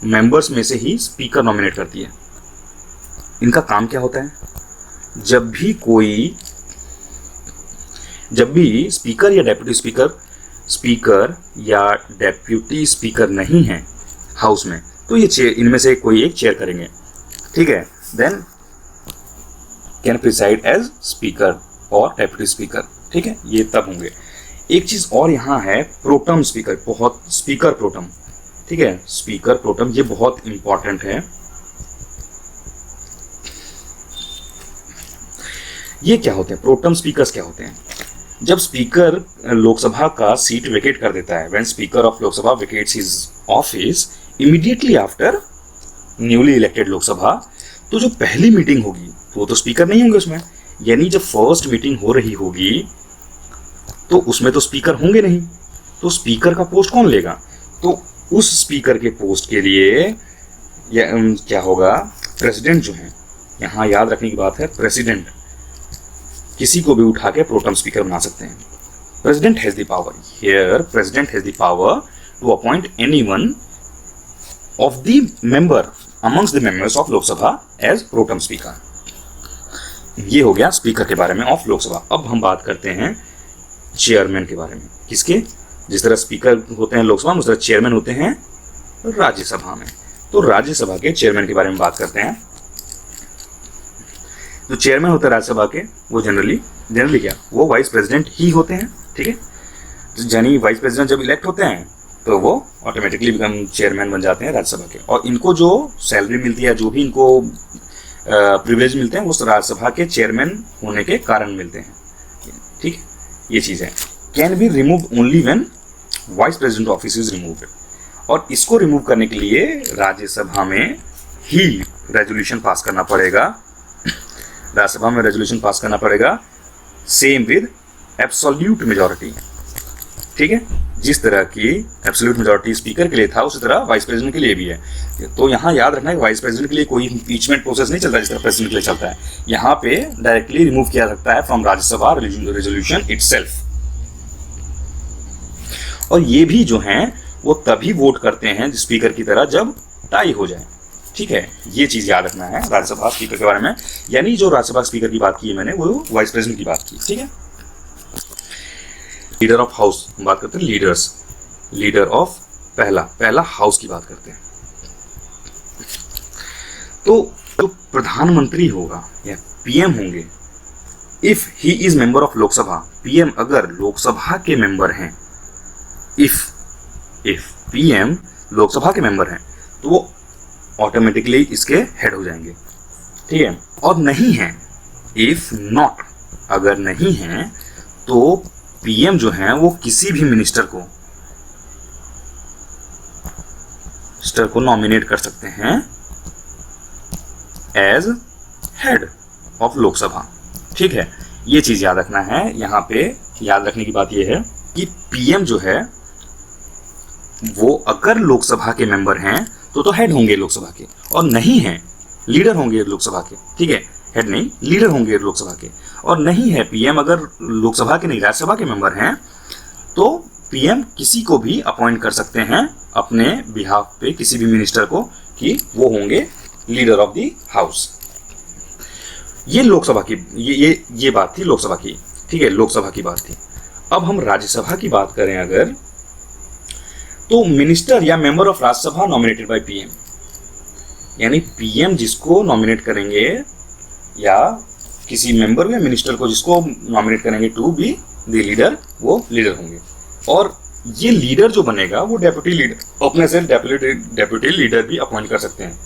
मेंबर्स में से ही स्पीकर नॉमिनेट करती है। इनका काम क्या होता है, जब भी स्पीकर या डेप्यूटी स्पीकर नहीं है हाउस में, तो ये इनमें से कोई एक चेयर करेंगे। ठीक है, then can preside as speaker और डेप्यूटी स्पीकर। ठीक है, ये तब होंगे। एक चीज और यहाँ है, प्रोटम स्पीकर, स्पीकर प्रोटम। ठीक है, स्पीकर प्रोटम ये बहुत इंपॉर्टेंट है। ये क्या होते हैं, प्रोटम स्पीकर्स क्या होते हैं? जब स्पीकर लोकसभा का सीट वेकेट कर देता है, when speaker of Lok Sabha vacates his office immediately after newly elected Lok Sabha, तो जो पहली मीटिंग होगी वो तो स्पीकर नहीं होंगे उसमें, यानी जब फर्स्ट मीटिंग हो रही होगी तो उसमें तो स्पीकर होंगे नहीं, तो स्पीकर का पोस्ट कौन लेगा? तो उस स्पीकर के पोस्ट के लिए क्या होगा, प्रेसिडेंट जो है, यहाँ याद रखने की बात है, प्रेसिडेंट किसी को भी उठा के प्रोटम स्पीकर बना सकते हैं। President has the power, here president has the power to appoint anyone of the member amongst the members of Lok Sabha as pro tem speaker. ये हो गया स्पीकर के बारे में ऑफ लोकसभा। अब हम बात करते हैं चेयरमैन के बारे में। किसके? जिस तरह स्पीकर होते हैं लोकसभा में, उस तरह चेयरमैन होते हैं राज्यसभा में। तो राज्यसभा के चेयरमैन के बारे में बात करते हैं। जो चेयरमैन होते हैं राज्यसभा के, वो जनरली क्या, वो वाइस प्रेसिडेंट ही होते हैं। ठीक है, यानी वाइस प्रेसिडेंट जब इलेक्ट होते हैं तो वो ऑटोमेटिकली चेयरमैन बन जाते हैं राज्यसभा के, और इनको जो सैलरी मिलती है, जो भी इनको प्रिविलेज मिलते हैं, वो राज्यसभा के चेयरमैन होने के कारण मिलते हैं। ठीक है, ये चीज़ है। Can be remove only when vice president office is removed, और इसको रिमूव करने के लिए राज्यसभा में ही रेजोल्यूशन पास करना पड़ेगा। राज्यसभा में रेजोल्यूशन पास करना पड़ेगा, सेम विद एब्सोल्यूट मेजॉरिटी। ठीक है, जिस तरह की एब्सोल्यूट मेजॉरिटी स्पीकर के लिए था, उसी तरह वाइस प्रेसिडेंट के लिए भी है। तो यहाँ याद रखना है, वाइस प्रेसिडेंट के लिए कोई इम्पीचमेंट प्रोसेस नहीं चलता जिस तरह प्रेसिडेंट के लिए चलता है। यहाँ पे डायरेक्टली रिमूव किया सकता है फ्रॉम राज्यसभा रेजोल्यूशन इटसेल्फ। और ये भी जो हैं वो तभी वोट करते हैं स्पीकर की तरह जब टाई हो जाए। ठीक है, ये चीज याद रखना है राज्यसभा स्पीकर के बारे में। यानी जो राज्यसभा स्पीकर की बात की है मैंने, वो वाइस प्रेसिडेंट की बात की। ठीक है, लीडर ऑफ हाउस बात करते हैं। लीडर ऑफ पहला हाउस की बात करते हैं। तो जो प्रधानमंत्री होगा या पीएम होंगे, if he is member of Lok Sabha, PM अगर लोकसभा के मेंबर हैं, इफ पीएम लोकसभा के मेंबर हैं, तो वो ऑटोमेटिकली इसके हेड हो जाएंगे। ठीक है, और नहीं है, इफ नॉट, अगर नहीं है, तो पीएम जो है वो किसी भी मिनिस्टर को नॉमिनेट कर सकते हैं एज हेड ऑफ लोकसभा। ठीक है, ये चीज याद रखना है। यहाँ पे याद रखने की बात यह है कि पीएम जो है वो अगर लोकसभा के मेंबर हैं तो हेड होंगे लोकसभा के, और नहीं है लीडर होंगे लोकसभा के, ठीक है, हेड नहीं, लीडर होंगे लोकसभा के। और नहीं है पीएम, अगर लोकसभा के नहीं राज्यसभा के मेंबर हैं तो पीएम किसी को भी अपॉइंट कर सकते हैं अपने बिहाफ पे, किसी भी मिनिस्टर को, कि वो होंगे लीडर ऑफ द हाउस। ये लोकसभा की ये बात थी लोकसभा की, ठीक है, लोकसभा की बात थी। अब हम राज्यसभा की बात करें अगर, तो मिनिस्टर या member of Rajya Sabha nominated by PM, यानी पीएम जिसको नॉमिनेट करेंगे या किसी मेंबर या मिनिस्टर को जिसको नॉमिनेट करेंगे टू बी द लीडर, वो लीडर होंगे। और ये लीडर जो बनेगा वो डेप्यूटी लीडर, अपने से डेप्यूटी लीडर भी अपॉइंट कर सकते हैं।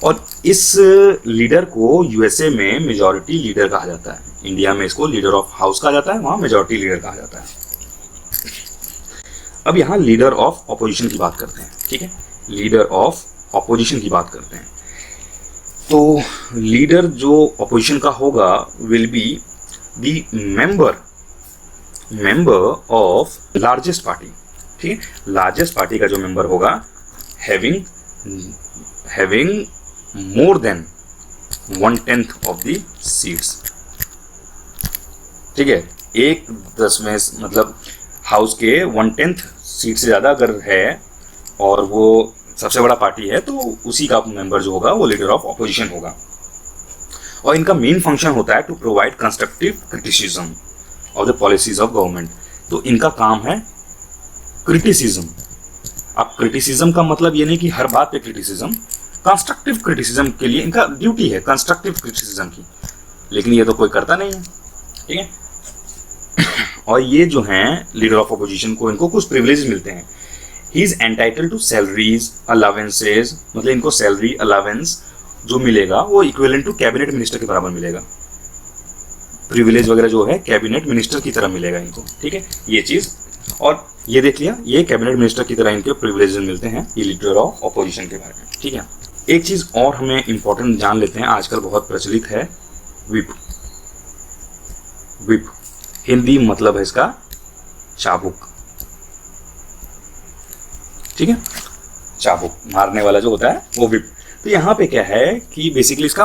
और इस लीडर को यूएसए में मेजॉरिटी लीडर कहा जाता है, इंडिया में इसको लीडर ऑफ हाउस कहा जाता है, वहां मेजॉरिटी लीडर कहा जाता है। अब यहाँ लीडर ऑफ ऑपोजिशन की बात करते हैं, ठीक है, लीडर ऑफ ऑपोजिशन की बात करते हैं। तो लीडर जो ऑपोजिशन का होगा will be the member of largest party, ठीक है, लार्जेस्ट पार्टी का जो मेंबर होगा having more than 1/10 of the seats, ठीक है, 1/10 मतलब हाउस के 1/10 सीट से ज़्यादा अगर है और वो सबसे बड़ा पार्टी है तो उसी का मेंबर जो होगा वो लीडर ऑफ ऑपोजिशन होगा। और इनका मेन फंक्शन होता है to provide constructive criticism of the policies of government. तो इनका काम है क्रिटिसिज्म। अब क्रिटिसिज्म का मतलब ये नहीं कि हर बात पे क्रिटिसिज्म, कंस्ट्रक्टिव क्रिटिसिज्म के लिए इनका ड्यूटी है कंस्ट्रक्टिव क्रिटिसिज्म की, लेकिन ये तो कोई करता नहीं है, ठीक है। और ये जो हैं लीडर ऑफ अपोजिशन को, इनको कुछ प्रिविलेज मिलते हैं। He is entitled to salaries allowances, मतलब इनको सैलरी अलावेंस जो मिलेगा वो इक्विवेलेंट टू कैबिनेट मिनिस्टर के बराबर मिलेगा। प्रिविलेज वगैरह जो है कैबिनेट मिनिस्टर की तरह मिलेगा इनको, ठीक है, ये चीज़। और ये देख लिया, ये कैबिनेट मिनिस्टर की तरह इनके प्रिविलेज मिलते हैं ये लीडर ऑफ अपोजिशन के बारे में, ठीक है। एक चीज़ और हमें इंपॉर्टेंट जान लेते हैं, आजकल बहुत प्रचलित है व्हिप। व्हिप हिंदी मतलब है इसका चाबुक, ठीक है, चाबुक मारने वाला जो होता है वो व्हिप। तो यहाँ पे क्या है कि बेसिकली इसका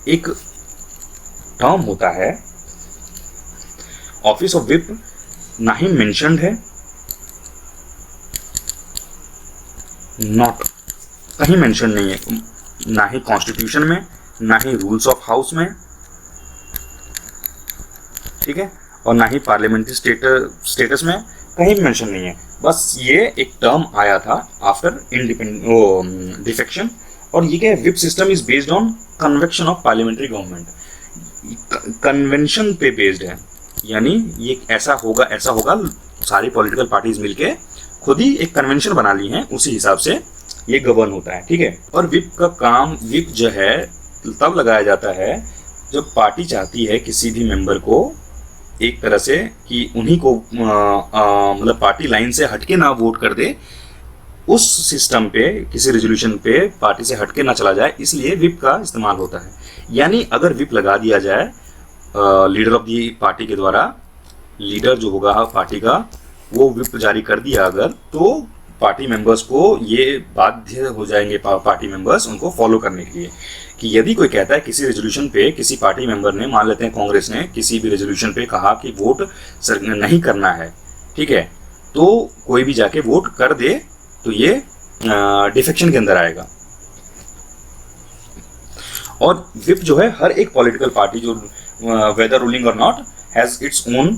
एक टर्म होता है, ऑफिस ऑफ व्हिप ना ही मेंशन्ड है, नॉट कहीं मेंशन नहीं है, ना ही कॉन्स्टिट्यूशन में, ना ही रूल्स ऑफ हाउस में, ठीक है, और ना ही पार्लियामेंट्री स्टेटस में कहीं मेंशन नहीं है। बस ये एक टर्म आया था आफ्टर डिफेक्शन। और ये क्या है, whip system is based on convection of parliamentary government, convention पे बेस्ड है, यानी ये ऐसा होगा सारी पॉलिटिकल पार्टीज मिलके खुद ही एक कन्वेंशन बना ली हैं, उसी हिसाब से ये गवर्न होता है, ठीक है। और व्हिप का काम, व्हिप जो है तब लगाया जाता है जब पार्टी चाहती है किसी भी मेंबर को एक तरह से कि उन्हीं को मतलब पार्टी लाइन से हटके ना वोट कर दे, उस सिस्टम पे किसी रेजोल्यूशन पे पार्टी से हटके ना चला जाए, इसलिए व्हिप का इस्तेमाल होता है। यानी अगर व्हिप लगा दिया जाए लीडर ऑफ दी पार्टी के द्वारा, लीडर जो होगा पार्टी का वो व्हिप जारी कर दिया अगर, तो पार्टी मेंबर्स को ये बाध्य हो जाएंगे, पार्टी मेंबर्स उनको फॉलो करने के लिए, कि यदि कोई कहता है किसी रेजोल्यूशन पे किसी पार्टी मेंबर ने, मान लेते हैं कांग्रेस ने किसी भी रेजोल्यूशन पे कहा कि वोट नहीं करना है, ठीक है, तो कोई भी जाके वोट कर दे तो ये डिफेक्शन के अंदर आएगा। और व्हिप जो है हर एक पॉलिटिकल पार्टी जो वेदर रूलिंग और not has its own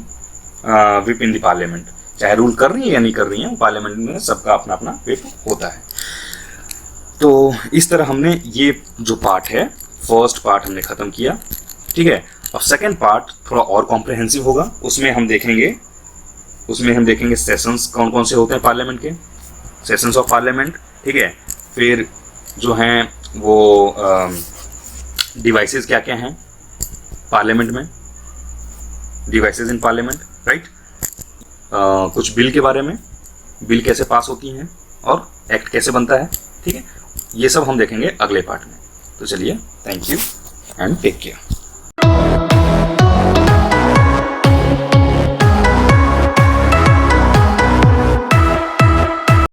whip in the parliament, चाहे रूल कर रही है या नहीं कर रही है, पार्लियामेंट में सबका अपना अपना व्हिप होता है। तो इस तरह हमने ये जो पार्ट है, फर्स्ट पार्ट हमने ख़त्म किया, ठीक है। अब सेकेंड पार्ट थोड़ा और कॉम्प्रिहेंसिव होगा, उसमें हम देखेंगे सेशंस कौन कौन से होते हैं पार्लियामेंट के, सेशंस ऑफ पार्लियामेंट, ठीक है। फिर जो हैं वो डिवाइसेस क्या क्या हैं पार्लियामेंट में, डिवाइसेस इन पार्लियामेंट, राइट। कुछ बिल के बारे में, बिल कैसे पास होती हैं और एक्ट कैसे बनता है, ठीक है। ये सब हम देखेंगे अगले पार्ट में। तो चलिए, thank you and take care.